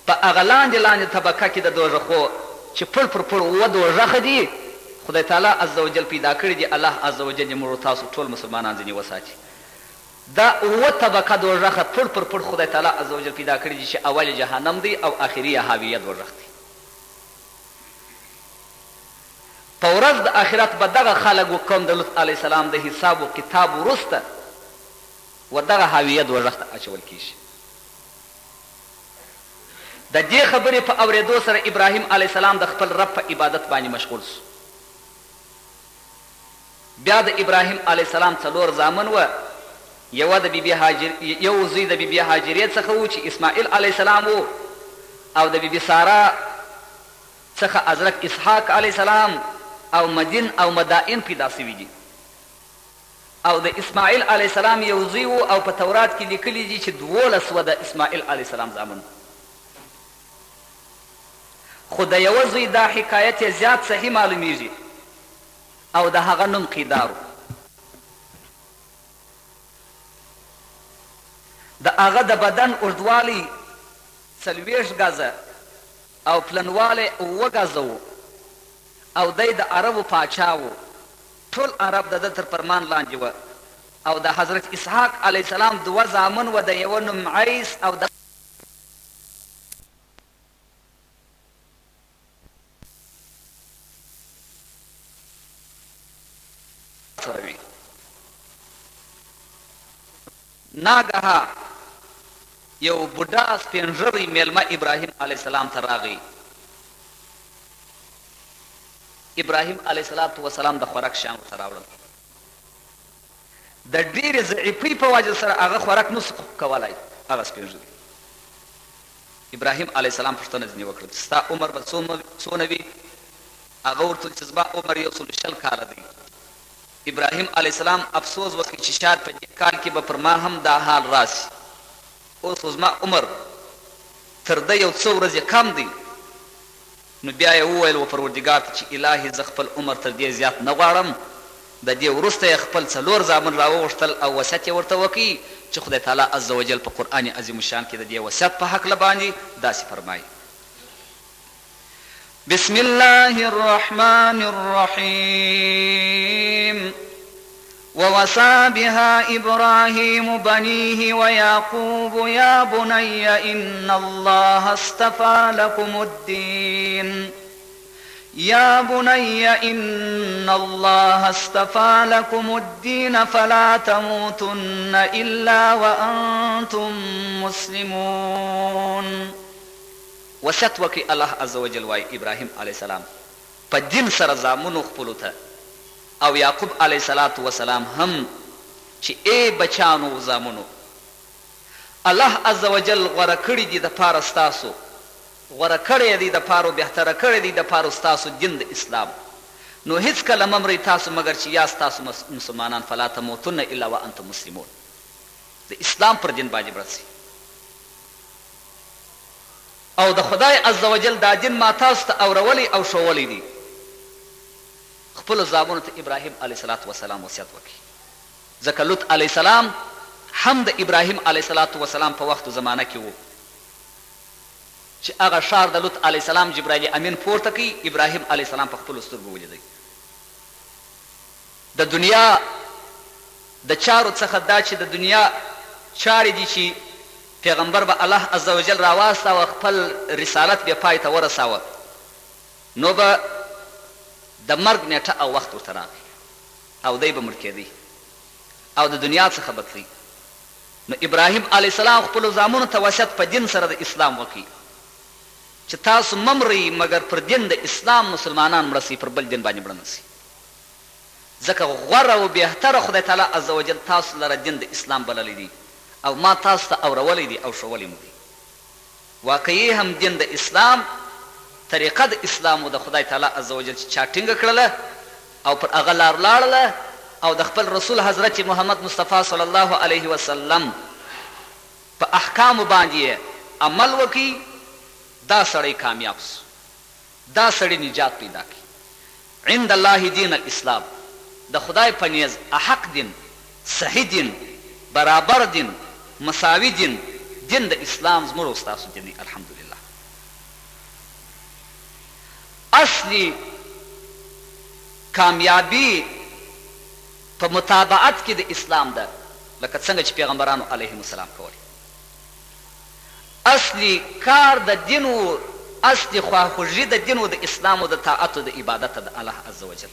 په هغه لاندې طبقه کې د دوږخو چې پړ پر پړ اووه دوږخه دي خدای تعالی عز وجل پیدا کړي دي. الله عز وجل یې موږ تاسو ټول مسلمانان ځینې وساتي. دا اووه طبقه دوږخه پړ پر پړ خدای تعالی عز وجل پیدا کړي دي چې اول جهنم دی او آخري یې هاویه دوږخ دی. په ورځ د آخرت به دغه خلک و قوم د لوط علیه السلام د حساب و کتاب وروسته و دغه هاویه دوږخ ته اچول کیږي. د دې خبرې په اورېدو سره ابراهیم علیه السلام د خپل رب په عبادت باندې مشغول سو. بیا د ابراهیم علیه السلام څلور زامن وه، یو زوی د بیبي هاجرې څخه و چې اسماعیل علیه السلام و، او د بیبي ساره څخه حضرت اسحاق علیه السلام او مدین او مدائن پیدا سوي دي. او د اسماعیل علیه السلام یو زوی و او په تورات کې لیکلي دي چې 12 و د اسماعیل علیه السلام زامن. خو د یوه زوی دا حکایت یې زیات صحیح معلومیږي او د هغه نوم قیدار و. د هغه د بدن اوږدوالی 40 ګزه او پلنوالی 7 ګزه و او دی د عربو پاچا و. ټول عرب د ده تر فرمان لاندې وه. او د حضرت اسحاق علیه السلام 2 زامن و، د یوه نوم عیس او د سره وي. ناګهه یو بوډا سپین ږیری میلمه ابراهیم علیه السلام ته راغی. ابراهیم علیه السلام د خوراک شیان ورته راوړل. د ډېرې ضعیفۍ په وجه سره هغه خوراک نسو کولی. هغه سپین ږیري ابراهیم علیه السلام پوښتنه ځینې وکړه چې ستا عمر به څونه وي؟ هغه ورته چې زما عمر 120 کاله دی. ابراهیم علیه السلام افسوس وکړي چې شاید په دې کال کې به پر ما هم دا حال راسي. اوس زما عمر تر ده یو څو ورځې کم دی. نو بیا یې وویل و پروردګار ته چې الهي زه خپل عمر تر دې زیات نه غواړم. د دې وروسته یې خپل 4 زامن راوغوښتل او وصیت یې ورته وکړي چې خدای تعالی عز وجل په قرآن عظیم الشان کې د دې وصیت په هکله باندې داسې فرمایي: بسم الله الرحمن الرحيم ووصى بها إبراهيم بنيه ويعقوب يا بني إن الله اصطفى لكم الدين يا بني إن الله اصطفى لكم الدين فلا تموتن إلا وأنتم مسلمون. وصیت وکړي الله عز وجل وایي ابراهیم علیه السلام په دین سره زامنو خپلو ته او یعقوب علیه السلام هم چې ای بچانو زامنو، الله عز وجل غوره کړي دي د پاره ستاسو، غوره کړی دی د پاره بهتره کړی دی د پاره ستاسو دین د اسلام. نو هیڅکله مه مرئ تاسو مګر چې یا ستاسو مسلمانان فلا تموتن الا وانتم مسلمون، د اسلام پر دین باندې مړه سئ. او د خدای عز وجل دا دین ما تاسو ته اورولی او ښوولی دی. خپلو زامنو ته ابراهیم علیه السلام وصیت وکړي، ځکه لوط علیه السلام هم د ابراهیم علیه السلام په وخت و زمانه کې و چې هغه ښار د لوط علیه السلام جبرائیل امین پورته کوي. ابراهیم علیه السلام په خپلو سترګو ولیدی. د دنیا د چارو څخه دا چې د دنیا چارې دي چې پیغمبر به الله عز وجل راواستاوه، خپل رسالت به پای ته ورساوه، نو به د مرګ نیټه او وخت ورته راغی او دی به مړ کېدی او د دنیا څخه به تللی. نو ابراهیم علیه السلام خپلو زامنو ته وصیت په دین سره د اسلام وکړي چې تاسو مه مرئ مګر پر دین د اسلام مسلمانان مړه سئ، پر بل دین باندې مړه نه سئ. ځکه غوره او بهتره خدای تعالی عز وجل تاسو لره دین د اسلام بللی دی او ما تاسو ته اورولی دی او ښوولی مو دی. واقعي هم دین د اسلام طریقه د اسلام و د خدای تعالی عز وجل چې چا ټینګه کړله او پر هغه لار لاړله او د خپل رسول حضرت محمد مصطفی صلی الله علیه وسلم په احکامو باندې عمل وکړي، دا سړی کامیاب سو، دا سړی نجات پیدا کړي. عند الله دین الاسلام، د خدای په نیز احق دین، صحیح دین، برابر دین، مساوي دین، دین د اسلام زموږ او ستاسو دین دی. الحمدلله اصلی کامیابی په متابعت کې د اسلام ده، لکه څنګه چې پیغمبرانو علیهم السلام کولی. اصلی کار د دین و اصلی خواخوږي د دین و د اسلام و د طاعت و د عبادت د الله عز وجل.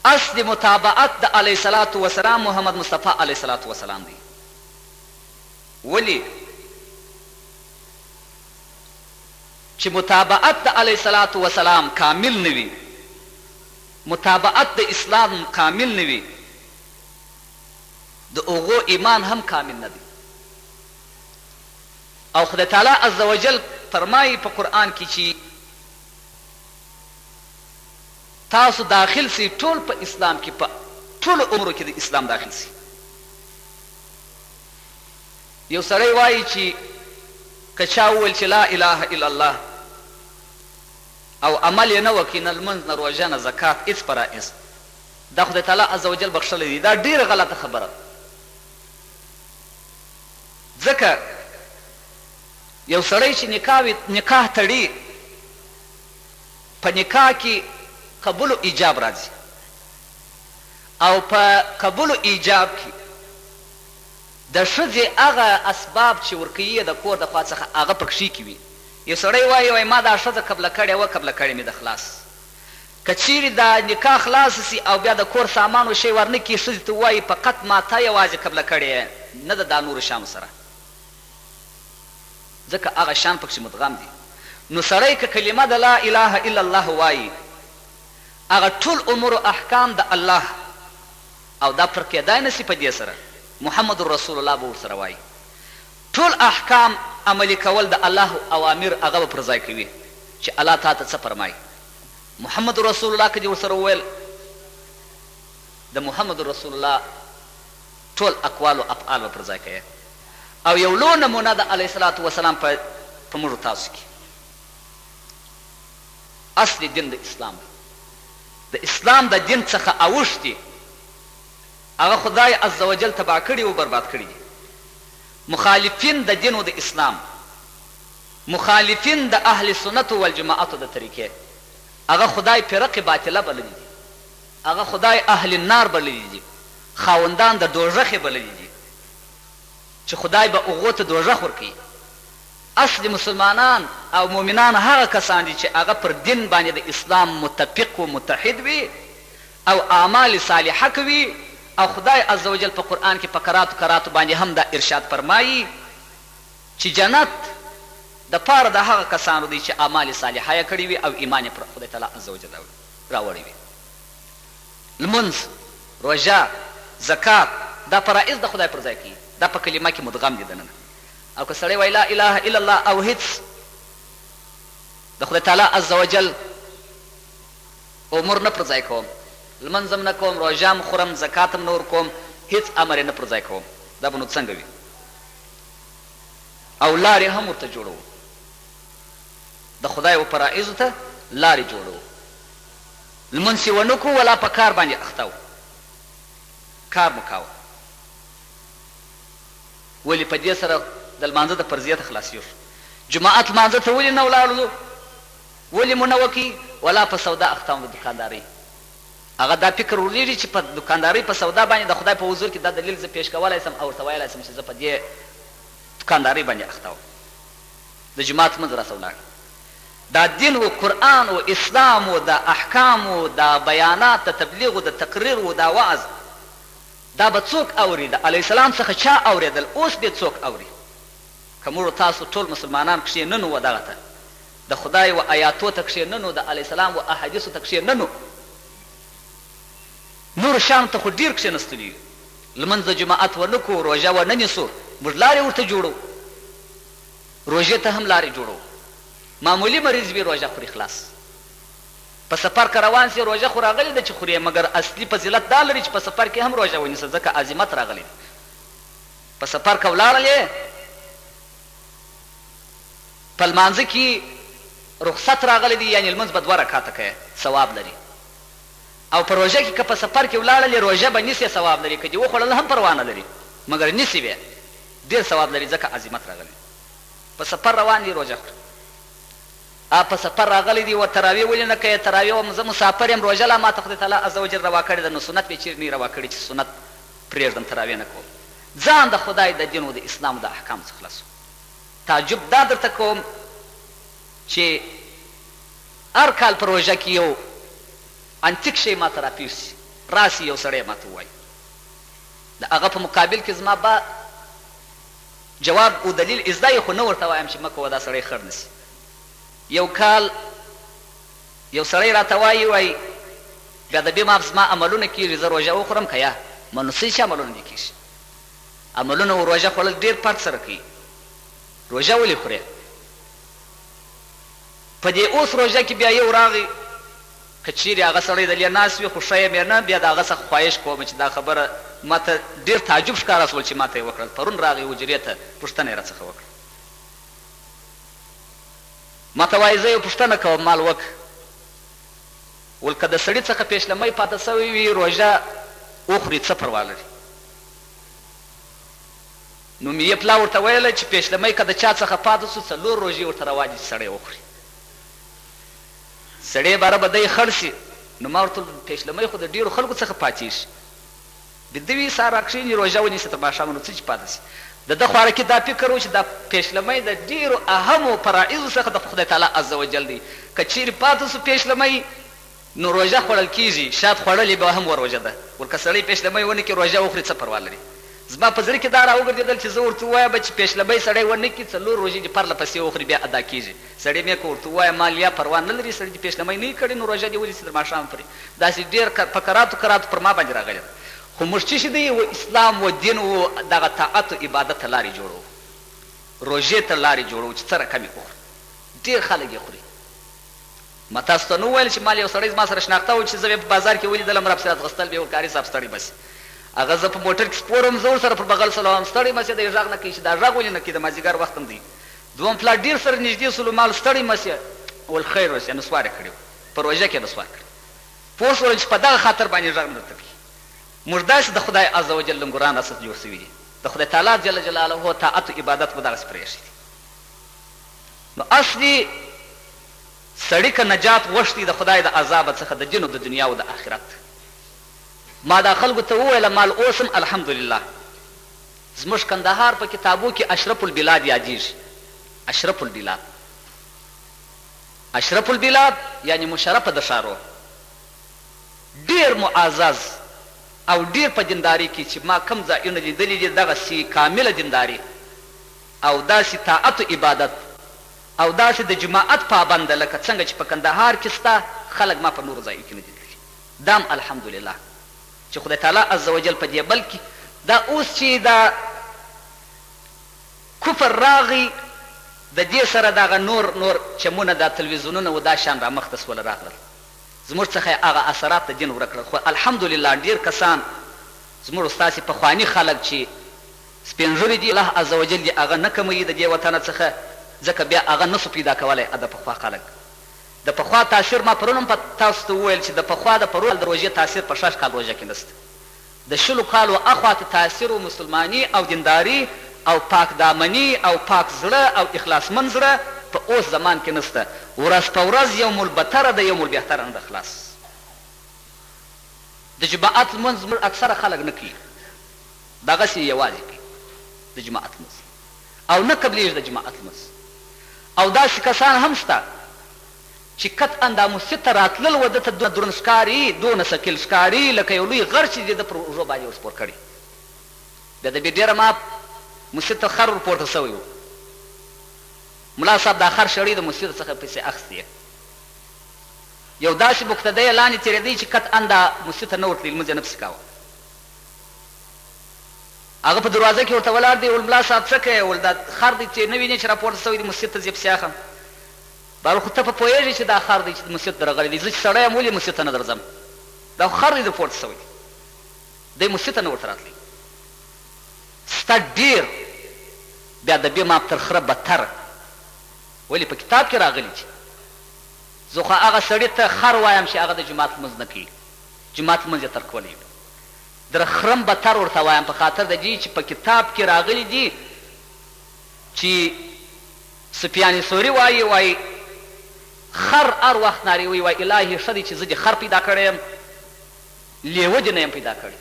اصلی متابعت د علیه السلام محمد مصطفی علیه السلام دی. ولی چې متابعت د علیه السلام کامل نوي، متابعت د اسلام کامل نوي، د هغو ایمان هم کامل نه دی. او خدای تعالی عز وجل فرمایي په قرآن کې چې تاسو داخل سئ ټول په اسلام کې، په ټولو عمرو کې د اسلام داخل سئ. یو سړی وایي چې که چا وویل چې لا اله الا الله او عمل یې نه وکړي، نه لمونځ، نه روژه، نه زکات، هېڅ فرائض، دا خدای تعالی عز وجل بخښلی دی. دا ډېره غلطه خبره، ځکه یو سړی چې نکاح تړي، په نکاح کې قبول و ایجاب راځي او په قبول و ایجاب کې د ښځې هغه اسباب چې ورکوي د کور د خوا څخه هغه پکښې کې وي. یو سړی وایي ما دا ښځه قبله کړې وه، قبله کړې مې ده، خلاص. که چیرې دا نکاح خلاص سي او بیا د کور سامان و شی ورنه کړي ښځې ته ووایي فقط ما تا یوازې قبله کړې نه ده دا نورو شیانو سره ځکه هغه شیان پکښې مدغم دي. نو سړی که کلمه د لا اله الا الله وایي هغه ټول امور و احکام د الله او دا فرق کېدای نه سي په دې سره محمد رسول الله به ورسره وایي ټول احکام عملي کول د الله اوامر هغه به پر ځای کوي چې الله تا ته څه فرمایي. محمد رسول الله که دې ورسره وویل د محمد رسول الله ټول اقوال و افعال به پر ځای کوي. او یو لوی نمونه د علیه الصلاة وسلام په موږ تاسو کې اصلي دین د اسلام د اسلام د دین څخه اوښتي هغه خدای عز وجل تباه کړي او برباد کړي دي. مخالفین د دین و د اسلام مخالفین د اهل سنت والجماعت د طریقې هغه خدای فرق باطله بللي دي هغه خدای اهل النار بللي دي خاوندان د دوزخ بللي دي چې خدای به هغو ته دوزخ ورکوي. اصل مسلمانان او مؤمنان هغه کسان دي چې هغه پر دین باندې د اسلام متفق و متحد وي او اعمال صالحه کوي او خدای عز وجل په قرآن کې په کراتو باندې هم دا ارشاد فرمایي چې جنت د پاره د هغه کسانو دی چې اعمال صالحه یې کړي وي او ایمان یې پر خدای تعالی عز وجل راوړی وي. لمونځ روژه زکات دا فرائض د خدای پر ځای کوي دا په کلمه کې مدغم دي دننه. او که سړی وایي لا اله الا الله او هیڅ د خدای تعالی عز وجل امور نه پر ځای کوم لمنځ هم نه کوم روژه هم خورم زکات هم نه ورکوم هیڅ امر یې نه پر ځای کوم دا به نو څنګه وي. او لارې هم ورته جوړوو د خدای و فرائضو ته لارې جوړوو لمونځ یې ونه کړو ولا په کار باندې اخته و کار مو کاوه ولې په دې سره د لمانځه د فرضیت خلاص یو جماعت لمانځه ته ولې نه ولاړو ولې مو نه وکړي ولا په سودا اخته وم د دکاندارۍ هغه دا فکر ولري چې په دکاندارۍ په سودا باندې د خدای په حضور کې دا دلیل زه پیش کولی سم او ورته ویلی سم چې زه په دې دکاندارۍ باندې اخته وم د جماعت منځ راسه ولاړ. دا دین و قرآن و اسلام و دا احکام و دا بیانات د تبلیغ و د تقریر و دا وعظ دا به څوک اوري د علیه السلام څخه چا اورېدل اوس دې څوک اوري که موږ تاسو ټول مسلمانان کښېننو و دغه ته د خدای و آیاتو ته کښېننو د علیه السلام و احادیثو ته کښېننو نور شیانو ته خو ډېر کښېنستلي یو لمونځ د جماعت ونه کړو روژه ونه نیسو موږ لارې ورته جوړو روژې ته هم لارې جوړو معمولي مریض وي روژه خوري خلاص په سفر که روان سي روژه خو راغلې ده چې خوري مګر اصلي فضیلت دا لري چې په سفر کې هم روژه ونیسه ځکه عظمت راغلی په سفر که ولاړلې په لمانځه کې رخصت راغلی دی یعنې لمونځ به 2 رکعته کوې ثواب لري او په روژه کې که په سفر کې ولاړلې روژه به نیسې ثواب لري که دې وخوړل هم پروا نه لري مګر نیسې بیا ډېر ثواب لري ځکه عظمت راغلی په سفر روان دي روژه خوري په سفر راغلی دی و تراویح ولې نه کوې تراویح وم زه مسافر یم روژه لا ما ته خدای تعالی عز وجل روا کړې ده نو سنت مې چېرې نه روا کړي چې سنت پرېږدم تراویح نه کوم ځان د خدای د دین و د اسلام د احکام څخه خلاص تعجب دا درته کوم چې هر کال په روژه کې یو انتیک شی ما ته راپېښ سي راسي یو سړی ما ته ووایي د هغه په مقابل کې زما با جواب او دلیل ازدا یې خو نه ورته وایم چې مه کوه دا سړی خړ نه سي. یو کال یو سړی راته وایي بیا د بې ما زما عملونه کېږي زه روژه وخورم که یا منو څه شي عملونه دې کېږي عملونه و روژه خوړل ډېر فرق سره کوي روژه ولې خورې په دې اوس روژه کې بیا یو راغی که چیرې هغه سړی دلې ناست وي خو ښه یم یې نه بیا د هغه څخه خواهش کوم چې دا خبره ما ته ډېر تعجب ښکاره شول چې ما ته یې وکړل پرون راغی حجرې ته پوښتنه یې راڅخه وکړه ما ته وایي زه یو پوښتنه کوم مال وکړه ول که د سړي څخه پیشلمی پاته سوی وي روژه وخوري څه پروا لري نو مې یې پلا ورته ویله چې پیشلمی که د چا څخه پاته سو 4 روژې ورته روا دي چې سړی وخوري سړی باره به دی خړ سي نو ما ورته پیشلمی خو د ډېرو خلکو څخه پاتېږي د دوی سهار راکښېني روژه ونیسي تر ماښامه نو څه چې پاته سي د ده خواره کې دا فکر و چې دا پیشلمی د ډېرو اهمو فرائضو څخه د خدای تعالی عز وجل دی که چیرې پاته سو پیشلمی نو روژه خوړل کېږي، شاید خوړلې به هم روژه ده. ورکه سړی پیشلمۍ ونه کړي روژه وخوري څه پروا لري؟ زما په زړه کې دا راوګرځېدل چې زه ورته ووایم چې پیشلمۍ سړی ونه کړي 4 روژې دې پرله پسې وخوري بیا ادا کېږي. سړی مې که ورته ووایم مالیا پروا نه لري، سړی چې پیشلمۍ نه یې کړې نو روژه دې ونیسي تر ماښام پورې. داسې ډېر په کراتو پر ما باندې راغلی ده. خو موږ چې دی و اسلام و دین و دغه طاعت و عبادت ته لارې جوړوو، روژې ته لارې جوړوو چې څه رقم یې وخورو. ډېر خلک یې خوري. ما تاسو ته نه وویل چې مال یو سړی زما سره شناخته و چې زه په بازار کې ولیدلم رفسیات غوښتل به ورکاري صاحب ستړی بس هغه زه په موټر کې سپورم، زه ورسره پر بغل سلام ستړی مسې د غږ نه کوي چې دا غږ ولې نه کوي، د مازدیګر وخت هم دی. دوم پلا ډېر سره نږدې سلو مال ستړی مسې ول خیر وسې نسوار یې کړی په روژه کې نسوار کړی. پوه شول چې په دغه خاطر باندې غږ نه درته کوي. موږ داسې د خدای عز وجل لنګران اساس جوړ سوي دي، د خدای تعالی جل جلاله طاعت و عبادت به دغسې پرېښي دي. نو اصلي سړی که نجات غوښتي د خدای د عذاب څخه د دین او د دنیا او د آخرت. ما دا خلکو ته وویله مال اوس هم الحمدلله زموږ کندهار په کتابو کې اشرف البلاد یادېږي. اشرف البلاد، اشرف البلاد یعنی مشرفه د ښارو، ډېر معزز او ډېر په دینداري کې چې ما کم ځایونه لیدلي دي دغسې کامله دینداري او داسې طاعت و عبادت او داسې د جماعت پابنده لکه څنګه چې په کندهار کې سته خلک ما په نورو ځایو کې نه دي لیدلي. دا هم الحمدلله چې خدای تعالی عز وجل په دې بل کې دا اوس چې دا کفر راغی د دې سره دغه نور چمونه دا تلویزیونونه و دا شان رامخته سوله راغلل، زموږ څخه هغه اثرات د دین ورک کړل. خو الحمدلله ډېر کسان زموږ ستاسې پخواني خلک چې سپین ږیري دي الله عز وجل یې هغه نه کموي د دې وطنه څخه، ځکه بیا هغه نسو پیدا کولی د پخوا خلک. د پخوا تاثیر ما پرون هم په تاسو ته وویل چې د پخوا د پرون د روژې تاثیر په 6 کال روژه کې نسته. د 20 کالو اخواته تاثیر و مسلماني او دینداري او پاک دامني او پاک زړه او اخلاصمند زړه په اوس زمان کې نسته. ورځ په ورځ یوم البتره ده یوم البهتره نه ده خلاص. د جماعت لمونځ زموږ اکثره خلک نه کوي، دغسې یوازې کوي د جماعت لمونځ او نه قبلېږي د جماعت لمونځ. او داسې کسان هم شته چې قطعا دا مسجد ته راتلل و ده ته دونه دروند ښکاري، دونه ثقیل ښکاري لکه یو لوی غر چې د ده پر اوږو باندې ورسپور کړي. بیا د بې ډېره ما مسجد ته خر ورپورته سوی و، ملا صاحب دا خر شړی د مسجد څخه پیسې اخیستې، یو داسې مقتده یې لاندې تېرېدی چې قطعا دا مسجد ته نه ورتلي، لمونځ یې نه پسې کاوه. هغه په دروازه کې ورته ولاړ دی، ول ملا صاحب څه کوې؟ ول دا خر دی چې نه وینې چې راپورته سوی دی مسجد ته ځې پسې اخلم. بهر خو ته په پوهېږې چې دا خر دی چې مسجد ته راغلی دی، زه چې سړی یم ولې مسجد ته نه درځم؟ دا خر دی د پورته سوی دی مسجد ته نه ورته راتلی. ستا ډېر بیا د بې ماپ تر خره بدتر، ولې په کتاب کې راغلي چې زه خو هغه سړي ته خر وایم چې هغه د جماعت لمونځ نه کوي، جماعت لمونځ یې ترک ولی، در خرم بدتر ورته وایم په خاطر د دې چې په کتاب کې راغلي دي چې سفیان ثوری وایي خر هر وخت نارې وایي الهي ښه دی چې زه دې خر پیدا کړی یم، لیوه دې نه یم پیدا کړی.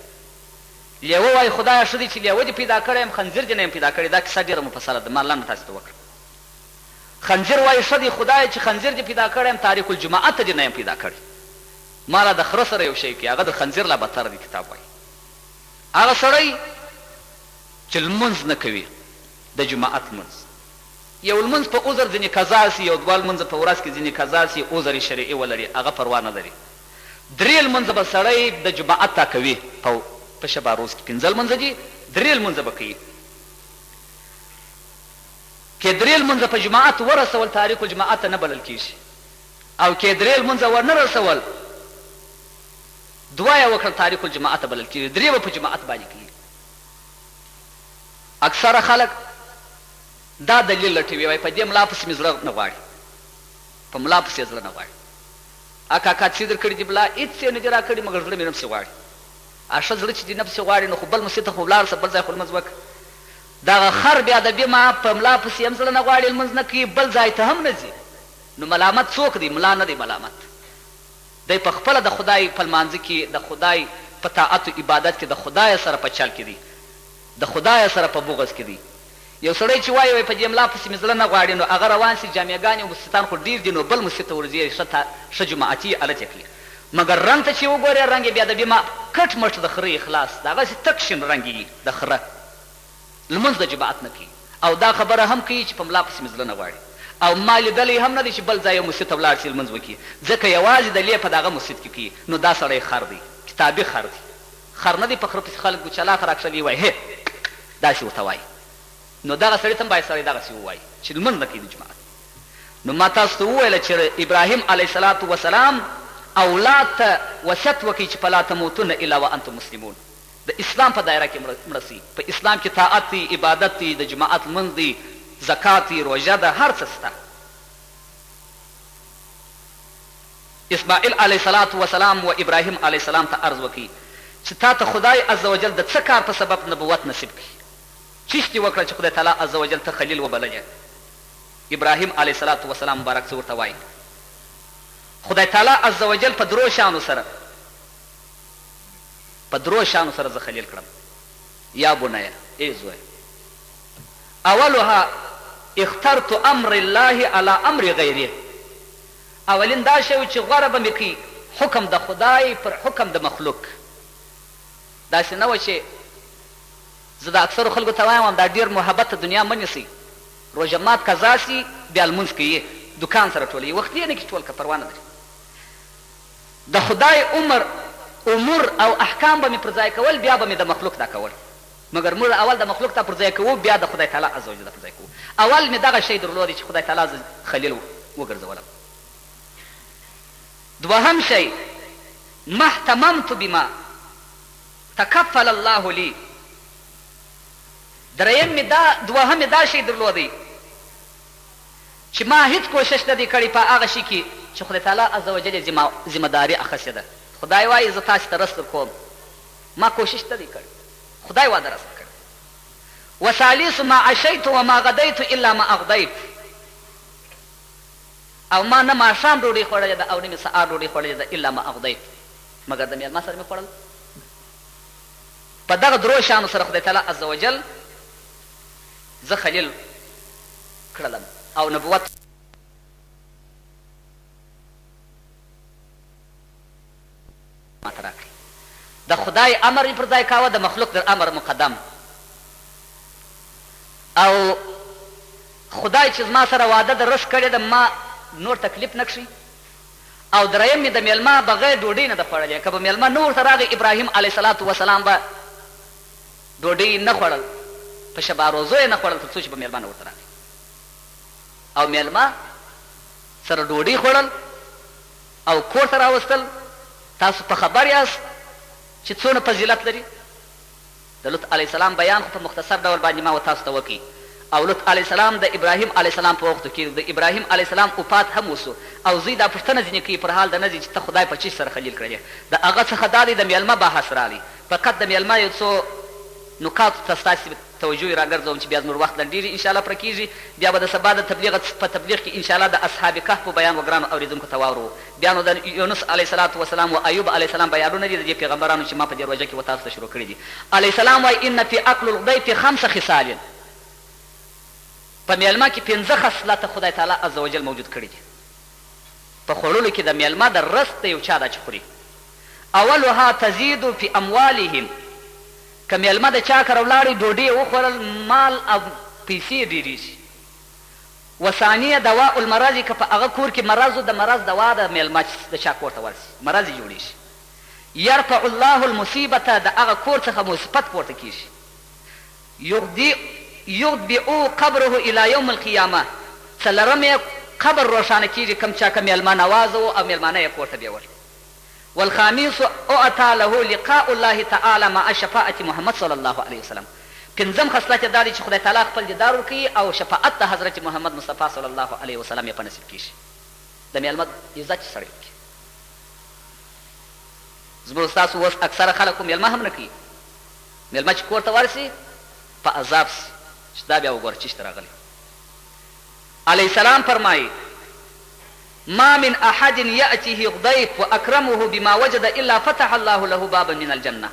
لیوه وایي خدایه ښه دی چې لیوه دې پیدا کړی یم، خنزیر دې نه یم پیدا کړی. دا کیسه ډېره مفصله ده، ما لنډه تاسې ته وکړه. خنزیر وایي ښه دی خدایه چې خنزیر دې پیدا کړی یم، تاریک الجماعت دې نه یم پیدا کړی. ما لا د خره سره یو شی کوي، هغه د خنزیر لا بدتر دی کتاب وایي. هغه سړی چې لمونځ نه کوي د جماعت لمونځ، یو لمونځ په عذر ځینې قضا سي، یو دوه لمونځ په ورځ کې ځینې قضا سي، عذر شرعي ولري هغه پروا نه لري. 3 لمونځ به سړی د جماعت تا کوي په شبه روز کې 5 لمونځ دي، 3 لمونځ به کوي. که 3 لمونځ په جماعت ورسول تاریک الجماعت ته نه بلل کېږي، او که 3 لمونځ ورنه رسول 2 یې وکړل تاریک الجماعت ته بلل کېږي، 3 به په جماعت باندې کوي. اکثره خلک دا دلیل لټوي، وایي په دې ملا پسې مې زړه نه غواړي، په ملا پسې زړه نه غواړي. کاکا څه در کړي دي بلا هېڅ یې نه دي را کړي مګر زړه مې نه پسې غواړي. ښه زړه چې دې نه پسې غواړي نو خو بل مسجد ته خو ولاړ شه، بل ځای خو لمونځ وکړه. دغه خر بیا د بېما په ملا پسې هم زړه نه غواړي، لمونځ نه کوي، بل ځای ته هم نه ځي. نو ملامت څوک دی؟ ملا نه دی ملامت، دی په خپله د خدای په لمانځه کې، د خدای په طاعت و عبادت کې د خدای سره په چل کې دی، د خدای سره په بغض کې دی. یو سړی چې وایي په دې ملا پسې مې زړه نه غواړي، نو هغه روان سي جامعګانې او مسجدان خو ډېر دي، نو بل مسجد ته ورځي ښه جماعتي حالت یې کړي. مګر رنګ ته چې وګورې رنګ یې بیا د بېما کټ مټ د خره اخلاص د هغسې تک شین رنګ یي د خره لمونځ د جماعت نه کوي او دا خبره هم کوي چې په ملا پسې مې زړه نه غواړي او ما لیدلی هم نه دی چې بل ځای یو مسجد ته ولاړ شي لمونځ وکړي ځکه یوازې د لې په دغه مسجد کې کوي نو دا سړی خر دی کتابي خر دی خر نه دی په خره پسې خلک چلاک راکښلي وایي هې داسې ورته وایي نو دغه سړي ته هم باید سړی دغسې ووایي چې لمونځ نه کوي د جماعت نو ما تاسو ته وویله چې ابراهیم علیه الصلاة وسلام اولاد ته وصیت وکړي چې فلا تموتن الا وانتم مسلمون د اسلام په دایره کې مړه سي په اسلام کې طاعت دی عبادت دی د جماعت لمونځ دی زکات دی روژه ده هر څه شته اسماعیل علیه الصلاة وسلام و ابراهیم علیه السلام ته عرض وکړي چې تا ته خدای عز وجل د څه کار په سبب نبوت نصیب کړي چیش دې وکړه چې خدای تعالی عز وجل ته خلیل وبللی ابراهیم علیه الصلاة وسلام مبارک څه ورته وایي خدای تعالی عز وجل په درو شانو سره زه خلیل کړم یا بنیه ای زوی اولها اخترت امر الله علی امر غیره اولین دا شی چې غوره به مې کوي حکم د خدای پر حکم د مخلوق داسې نه وه چې زه د اکثرو خلکو ته وایم دا ډېر محبت ته دنیا مه نیسئ روژه مات قضا سي بیا لمونځ کوي دکان سره ټولوي وخت یې نه کي ټول که پروا نه لري د خدای امور او احکام به مې پر ځای کول بیا به مې د مخلوق دا کول مګر موږ اول د مخلوق ته پر ځای کوو بیا د خدای تعالی عز وجل پر ځای کوو اول مې دغه شی درلودی چې خدای تعالی خلیل وګرځولم دوهم شی ما اهتممت بما تکفل الله لی دوهم مې دا شی درلودی چې ما هیڅ کوشش نه دی کړی په هغه شي کې چې خدای تعالی عز وجل یې ذمه داري اخیستې ده خدای وایي زه تاسې ته رسل کوم ما کوشش نه دی کړی خدای واده رسل کړی وثالث ما عشیت وما غدیت الا ما اغدیت او ما نه ماښام ډوډۍ خوړلې ده او نه مې سهار ډوډۍ خوړلې ده الا ما اغدیت مګر د میلمه سره مې خوړل په دغه درو شانو سره خدای تعالی عز وجل زه خلیل کړلم او نبوت ماته راکړي د خدای امر یې پر ځای کاوه د مخلوق در امر مقدم او خدای چې زما سره واده د رس کړې ده ما نور تکلیف نه کړي او دریم مې د میلمه بغیر ډوډۍ نه ده خوړلې که به میلمه نه ورته راغی ابراهیم علیه الصلاة وسلام به ډوډۍ نه خوړل په شبه روزو یې نه خوړل تر څو چې به میلمه نه ورته راغی او میلمه سره ډوډۍ خوړل او کور ته راوستل تاسو په خبر یاست چې څونه فضیلت لري د لوط علیه السلام بیان خو په مختصر ډول باندې ما و تاسو ته وکړي او لوط علیه السلام د ابراهیم علیه السلام په وختو کې د ابراهیم علیه السلام وفات هم وسو او زوی دا پوښتنه ځینې کوي پر حال د نه ځي چې ته خدای په چیز سره خلیل کړی د هغه څخه دا دی د میلمه بحث راغلی فقط د میلمه یو څو نکاتو ته ستاسې توجه راګرځوم چې بیا زموږ وخت لنډېږي انشاءالله پوره کېږي بیا به د سبا د تبلیغ په تبلیغ کې انشاءالله د اصحاب کهف په بیان و ګرانو اورېدونکو ته واورو بیا نو د یونس علیه الصلاة وسلام و ایوب علیه السلام بیانونه دي د دې پیغمبرانو چې ما په دې روژه کې و تاسو ته شروع کړي دي علیه السلام وایي ان فی اکل الضیف 5 خصال په میلمه کې 5 خصلته خدای تعالی عز وجل موجود کړي دي په خوړلو کې د میلمه د رس د یو چا دا چې خوري اولها تزید فی اموالهم که میلمه د چا کره ولاړې ډوډۍ وخوړل مال او پیسې ډېرې شي وثانیه دواء المرض که په هغه کور کې مرض د مرض دوا د میلمه د چا کور ته ورسي مرض یې جوړې شي یرفع الله المصیبته د هغه کور څخه مصیبت پورته کېږي یغدبئو قبره الی یوم القیامه څلرم یې قبر روښانه کېږي کوم چا که میلمه نواز و او میلمانه یې کور ته بیول والخامس اعطى له لقاء الله تعالی مع شفاعة محمد صلی الله علیه وسلم 5م خصلت دا دی چې خدای تعالی خپل دیدار وکړي او شفاعت د حضرت محمد مصطفی صلی الله علیه وسلم یې په نصیب کېږي د میلمه عزت چې سړی وکړي زموږ ستاسو اوس اکثره خلک میلمه هم نه کوي میلمه چې کور ته ورسي په عذاب سي چې دا بیا وګوره چیشته راغلی علیه السلام فرمایي ما من احد یأتیه ضیف واکرمه بما وجد الا فتح الله له بابا من الجنه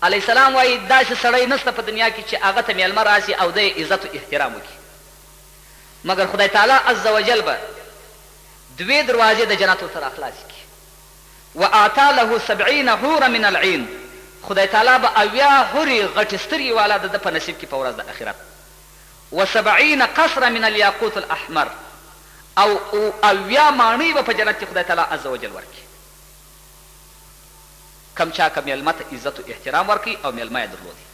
علیه السلام وایي داسې سړی نشته په دنیا کې چې هغه ته میلمه راسي او د یې عزت و احترام وکړي مګر خدای تعالی عز وجل به 2 دروازې د جنت ورته راخلاصې کړي وآتا له 70 حورا من العين، خدای تعالی به 80 حورې غټې سترګې والا د ده په نصیب کې په ورځ د آخرت. و70 قصرا من الياقوت الاحمر، او 80 ماڼۍ به په جنت کې خدای تعالی عز وجل ورکړي. کم چا که میلمه ته عزت و احترام ورکړي او میلمه یې درلودي،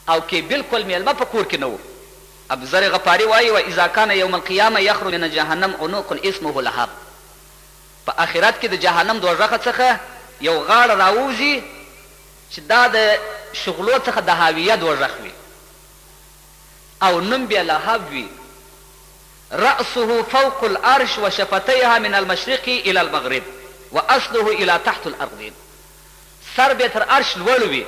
او کې بلکل میلمه په کور کې نه و. ابوذر غفاري وایي واذا کان یوم القیامه یخرج من جهنم عنق اسمه لهب، په آخرت کې د جهنم دوزخه څخه یو غاړه راوځي چې دا د شغلو څخه د هاویه دوزخ وي، او نوم بیا لهب وي. رأسه فوق العرش وشفتيها من المشرق الى المغرب واصله الى تحت الارضين، سر به تر عرش لوړ وي،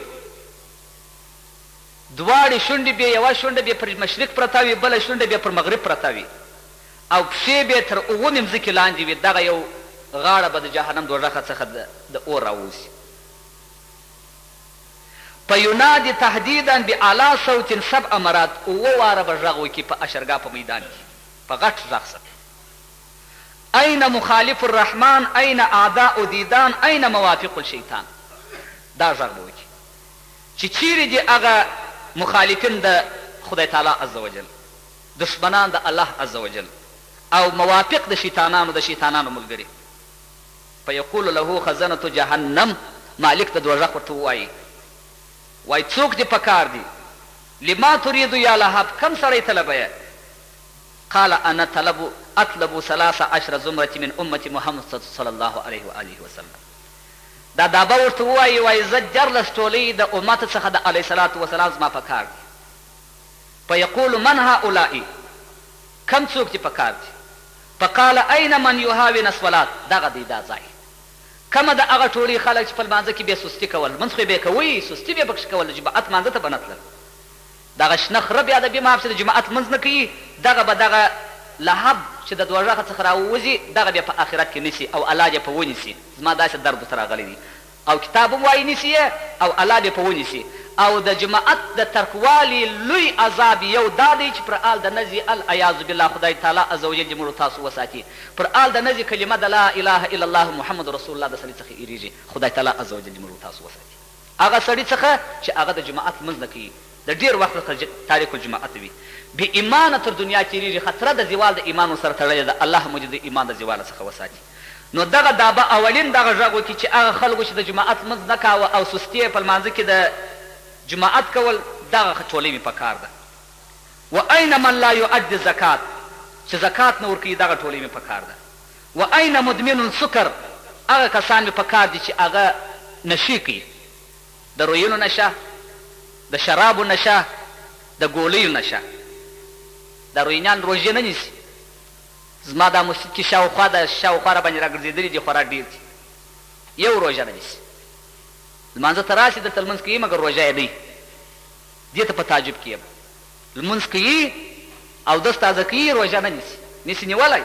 دواړې شونډې به یوه شونډه به پر مشرق پرته وي، بله شونډه به پر مغرب پرته وي، او پښې به تر 7 مځکې لاندې وي. دغه یو غاړه به د جهنم دوزخه څخه د اور راوځي. فینادي تهدیدا باعلی صوت 7 مرات، 7 واره به غږ وکړي په اشرګاه په میدان کې په غټ غږ سره. این مخالف الرحمن این اعداء دیدان این موافق الشیطان، دا غږ به وکړي چې چیرې دي هغه مخالفین د خدای تعالی عز وجل، دشمنان د الله عز وجل، او موافق د شیطانانو ملګري. فیقول له خزنة جهنم، مالک د دوزخ ورته ووایي وای څوک دې پکار دي؟ لما تريد یا لهب، کم سړی طلبه؟ قال انا اطلب 13 زمرة من امة محمد صلی الله علیه و آله وسلم. دا دابه ورته ووایي وای زه 14 ټولۍ د امت څخه د علیه صلات وسلام زما پکار دي. فیقول من هؤلاء، کم څوک دې پکار دي؟ فقال این من یهاون الصلاة، دغه دی دا ځای. کمه د هغه ټولې خلک چې په لمانځه کې بیا سستي کول، منځ خو یې به یې کوئ، سستي به یې پکښې کول، د جماعت مانځه ته به نه تلل. دغه شنه خره بیا د بې معاف چې د جماعت منځ نه کوي، دغه به دغه لهب چې د دوزخه څخه راووځي، دغه بیا په آخرت کې نیسي او الله دې په ونیسي. زما داسې درد ورته راغلی دی، او کتاب هم وایي نیسي یې او الله دې په ونیسي. او د جماعت د ترکوالي لوی عذاب یو دا دی چې پر آل د نزي العیاذ بالله خدای تعالی عز وجل دې موږ تاسو وساتي، پر آل د نزي کلمه د لا اله الا الله محمد رسول الله د سړي څخه ایریږي، خدای تعالی عز وجل دې موږ تاسو وساتي. هغه سړي څخه چې هغه د جماعت منځ نه کوي، د ډېر وخت څخه تاریک الجماعت وي، بې ایمانه تر دنیا تېرېږي، خطره د زوال د ایمان ورسره تړلې ده. الله موږ د ایمان د زوال څخه وساتي. نو دغه دابه اولین دغه غږ وکړي چې هغه خلکو چې د جماعت منځ نه کاوه او سستي په لمانځه کې د جماعت کول، دغه ټولۍ مې پکار ده. و این من لا یؤدي زکات، چې زکات نه ورکوي، دغه ټولۍ مې پکار ده. و این مدمن السکر، هغه کسان مې پکار دي چې هغه نشي کوي، د رویینو نشه، د شرابو نشه، د ګولیو نشه. د روینیان روژې نه نیسي، زما دا مسجد کې شاوخوا را باندې راګرځېدلي دي، خورا ډېر دي، یو روژه نه نیسي. لمانځه ته راسي دلته لمونځ کوي مګر روژه یې نه وي. دې ته په تعجب کې یم، لمونځ کوي اودس تازه کوي، روژه نه نیسي نیولی.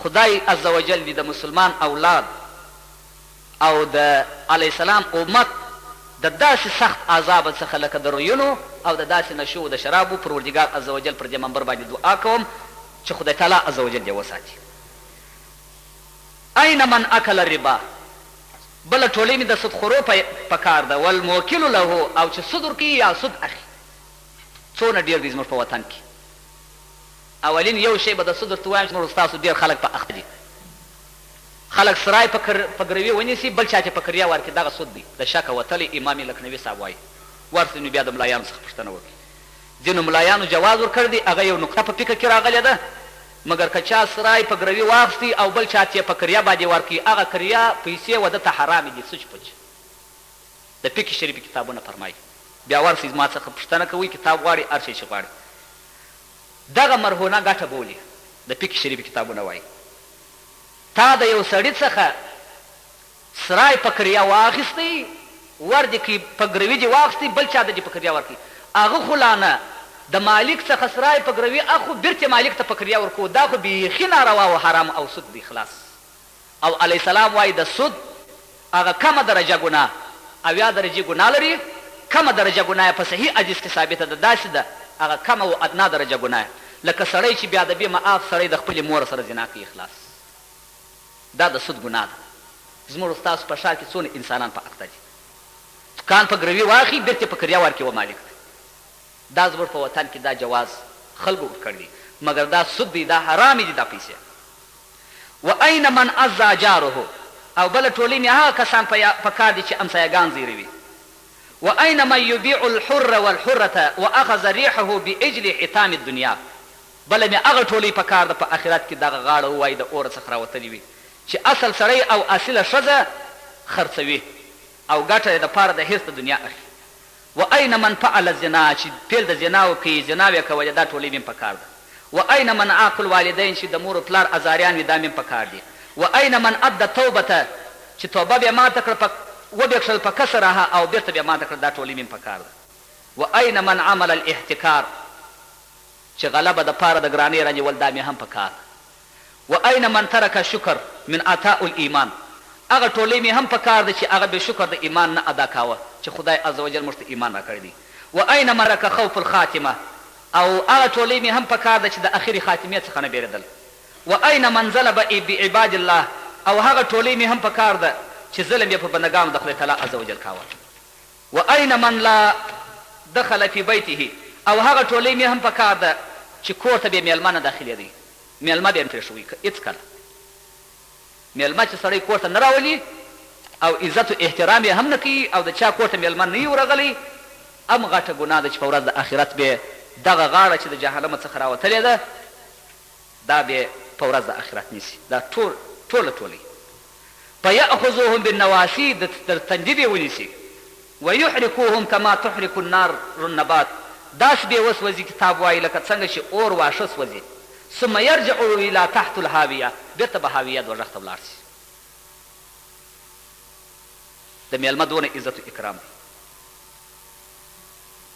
خدای عز وجل دې د مسلمان اولاد او د علیه السلام امت د داسې سخت عذاب څخه لکه د رویونو او د داسې نشو او د شرابو پروردګار عز وجل پر دې منبر باندې دعا کوم چې خدای تعالی عز وجل دې وساتي. این من اکل الربا، بله ټولۍ مې د سودخورو پکار ده. والموکل له، او چې سود ورکوي یا سود اخلي. څونه ډېر دي زموږ په وطن کې. اولین یو شی به د سود ورته وایم چې نور ستاسو ډېر خلک په اخته دي. خلک سرای په ګروي ونیسي، بل چا چې په کریا ورکړي، دغه سود دی. د شکه وتلی امام لکنوي صاحب وایي، ورسې نو بیا د ملایانو څخه پوښتنه وکړي. ځینو ملایانو جواز ورکړی دی، هغه یو نقطه په فکر کې راغلې ده، مګر که چا سرای په ګروي واخیستي او بل چا چې په کریا باندې ورکړي، هغه کریا پیسې وده ته حرامې دي، سوچ پچ. د فقه شریف کتابونه فرمایي. بیا ورسې زما څخه پوښتنه کوئ، کتاب غواړي، هر شی چې غواړي. دغه مرهونه ګټه بولي، د فقه شریف کتابونه وایي. تا د یو سړي څخه سرای په کریا واخیستی، ور دې کې په ګروي دې واخیستی، بل چا د دې په کریا ورکړي، هغه خو لا نه د مالک څخه سرای په ګروي اخو بیرته مالک ته په کریا ورکو، دا خو بیخي ناروا او حرام او سود دی خلاص. او علیه السلام وایي د سود هغه کمه درجه ګناه، 80 درجې ګناه لري، کمه درجه ګناه په صحیح حدیث کې ثابته ده، داسې ده هغه کمه او ادنا درجه ګناه، لکه سړی چې بیا د بې معاف سړی د خپلې مور سره زنا کوي، خلاص. دا د سود ګناه ده. زموږ ستاسو په ښار کې څونه انسانان په اخته دي کان په ګروي واخلي بېرته په کریا ورکړي و مالک ته دا زموږ په وطن کې دا جواز خلکو ورکړی دی مګر دا سود دی دا حرامې دي دا پیسې و این من عزا جاره او بله ټولۍ مې هغه کسان په کار دي چې امسایګان زیروي و این من یبیع الحر والحرة واخذ ریحه باجل حطام الدنیا بله مې هغه ټولۍ په کار ده په آخرت کې دغه غاړه ووایي د اوره څخه راوتلي وي چې اصل سړی او اصله ښځه خرڅوي او ګټه یې دپاره د حرص د دنیا اخلي و این من فعل زنا چې پیل د زنا وکوي زنا یې کوله دا ټولۍ مې په کار ده و این من عاق الوالدین چې د مور و پلار ازاریان وي دا مې په کار دي و این من ادى توبته چې توبه بیا ماته کړه وبېښل په کسرها او بېرته بیا ماته کړه دا ټولۍ مې په کار ده و این من عمل الاحتکار چې غلبه د پاره د ګرانۍ رانیول دا مې هم په کار و این من ترک شکر من عطاء الایمان هغه ټولۍ مې هم په کار ده چې هغه به شکر د ایمان نه ادا کاوه چې خدای عز وجل موږ ته ایمان راکړی دی و این من رک خوف الخاتمه او هغه ټولۍ مې هم په کار ده چې د اخري خاتمې څخه نه بیرېدل و این من ظلم بعباد الله او هغه ټولۍ مې هم په کار ده چې ظلم یې په بندګانو د خدای تعالی عز وجل کاوه و این من لا دخل فی بیته او هغه ټولۍ مې هم په کار ده چې کور ته بې میلمه نه داخلېدی میلمه به یې پرېښوي هېڅکله میلمه چې سړی کور ته نه راولي او عزت و احترام یې هم نه کوي او د چا کور ته میلمه نه وي ورغلی هم غټه ګناه ده چې په ورځ د آخرت به دغه غاړه چې د جهنم څخه راوتلې ده دا به په ورځ د آخرت نیسي دا ټوله ټولۍ فیأخذوهم بالنواسی در تندي به ونیسي ویحرکوهم کما تحرک النار النبات داسې به وسوځي کتاب وایي لکه څنګه چې اور واښه سوځي ثم یرجعو الى تحت الهاویه بېرته به هاویه دوږخ ته ولاړ شي د میلمه دونه عزت و اکرام دی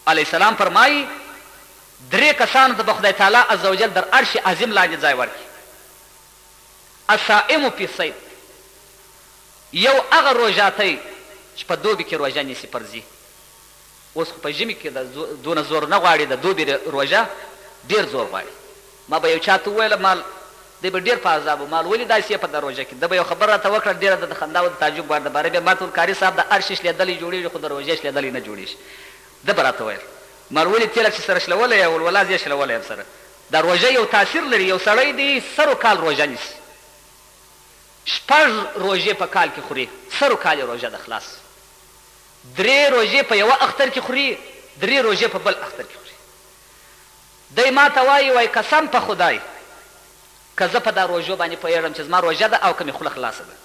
علیه السلام فرمایي 3 کسانو ته به خدای تعالی عز وجل در عرش عظیم لاندې ځای ورکړي الصائم فی الصید یو هغه روژاتی چې په دوبي کې روژه نیسي فرضي اوس خو په ژمي کې دونه زور نه غواړي د دوبي روژه ډېر زور غواړي ما به یو چا ته وویله مال دی به ډېر په عذاب و مال ولې داسې یې په د روژه کې ده به یو خبر راته وکړه ډېره د خندا او د تعجب وړ ده باره بیا ما ته قاري صاحب د هر شي شلېدلی جوړېږي خو د روژې شلېدلی نه جوړېږي ده به راته ویل مال ولې تېله چې سره شلولی یم ولولاز یې شلولی یم سره دا روژه یو تاثیر لري یو سړی دی سرو کال روژه نیسي 6 روژې په کال کې خوري سرو کال یې روژه ده خلاص 3 روژې په یوه اختر کې خوري 3 روژې په بل اختر کې خوري دی ما ته وایي قسم په خدای که زه په دا روژو باندې پوهېږم چې زما روژه ده او که مې خوله خلاصه ده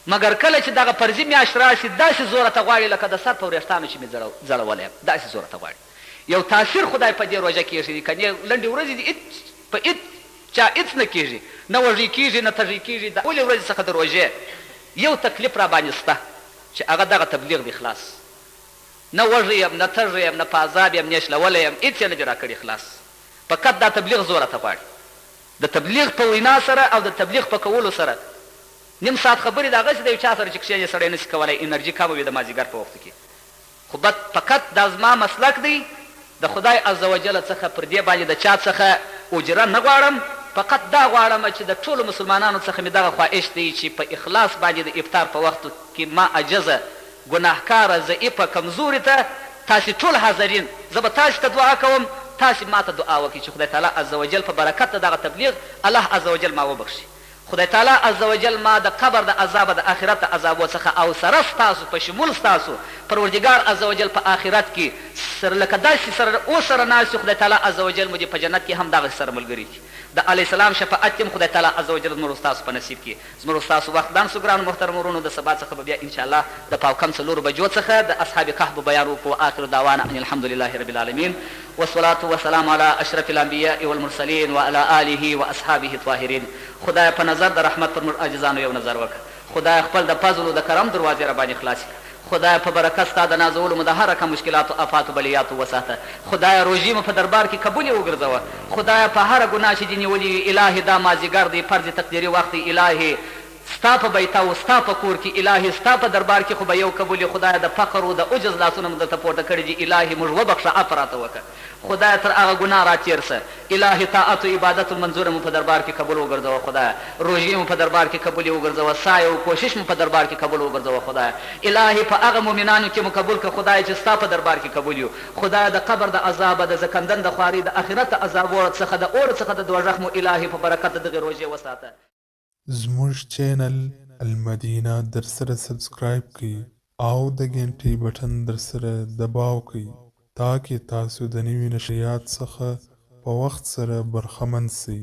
مګر کله چې دغه فرضي میاشت راشي داسې زوره ته غواړي لکه د سر په وریښتانو چې مې ځړولی یم داسې زوره ته غواړي یو تاثیر خدای په دې روژه کې ایښی دی که نه لنډې ورځې دي په هېڅ چا هېڅ نه کېږي نه وږی کېږي نه تږی کېږي د ولې ورځې څخه د روژې یو تکلیف را باندې شته چې هغه دغه تبلیغ دی خلاص نه وږی یم نه تږی یم نه په عذاب یم نه شلولی یم هېڅ یې نه دي راکړي خلاص فقط دا تبلیغ زوره ته غواړي د تبلیغ په وینا سره او د تبلیغ په کولو سره نیم ساعت خبرې د هغسې د یو چا سره چې کښېنې سړی نشي کولی انرژي کمه وي د مازدیګر په وخت کې خو فقط دا زما مسلک دی د خدای عز وجل څخه پر دې باندې د چا څخه اجره نه غواړم فقط دا غواړم چې د ټولو مسلمانانو څخه مې دغه خواهش دی چې په اخلاص باندې د افطار په وخت کې ما عجزه ګناهکاره ضعیفه کمزورې ته تاسې ټول حاضرین زه به تاسې ته دعا کوم تاسې ما ته دعا وکړي چې خدای تعالی عز وجل په برکت د دغه تبلیغ الله عز وجل ما وبخشي خدای تعالی عز وجل ما د قبر د عذاب د آخرت د عذابو څخه او سره ستاسو په شمول ستاسو پروردګار عز وجل په آخرت کې سره لکه داسې سره او سره ناست خدای تعالی عز وجل مو دې په جنت کې هم دغسې سره ملګري کړي د علیه السلام شفاعت هم خدای تعالی عز وجل زموږ ستاسو په نصیب کړي زموږ ستاسو وخت دان سو ګرانو محترم ورونو د سبا څخه به بیا انشاءالله د پاوکم 4 بجو څخه د اصحاب کهف بیان وکړو آخر دعوانا ان الحمد لله رب العالمین والصلاة والسلام على اشرف الانبیاء والمرسلین وعلى آله واصحابه الطاهرین خدای په نظر د رحمت پر موږ عاجزانو یو نظر وکړه خدای خپل د فضل او د کرم دروازې را باندې خلاص کړه خدای په برکت ستا د نازولو مو د هر رقم مشکلاتو آفاتو بلیاتو وساته خدای روژې مو په دربار کې قبول یې وګرځوه خدای په هره ګناه چې دې نیولي وي الهي دا مازدیګر دی فرض تقدیري وخت دی الهي ستا په بیت او ستا په کور کې الهي ستا په دربار کې خو به یو قبول خدای د فقر او د عجز لاسونه مو درته پورته کړي دي الهي موږ وبخښه عفو راته وکړه خدای تر هغه ګناه راتېر شه الهي طاعت او عبادت المنظوره مو په دربار کې قبول وګرځوه خدای روژې مو په دربار کې قبول وګرځوه سعی او کوشش مو په دربار کې قبول وګرځوه خدای الهي په هغه مؤمنانو کې مو قبول کړه خدای چې ستا په دربار کې قبول یو خدای د قبر د عذاب د زکندن د خواري د آخرت د عذاب څخه د اور څخه د دوزخ مو الهي په برکت دغه روژې وساته زموږ چینل المدینه در سره سبسکرایب کړئ او د غنټې بټن در سره دباو کړئ تاکې تاسو د نوي نشریات څخه په وخت سره برخمن شئ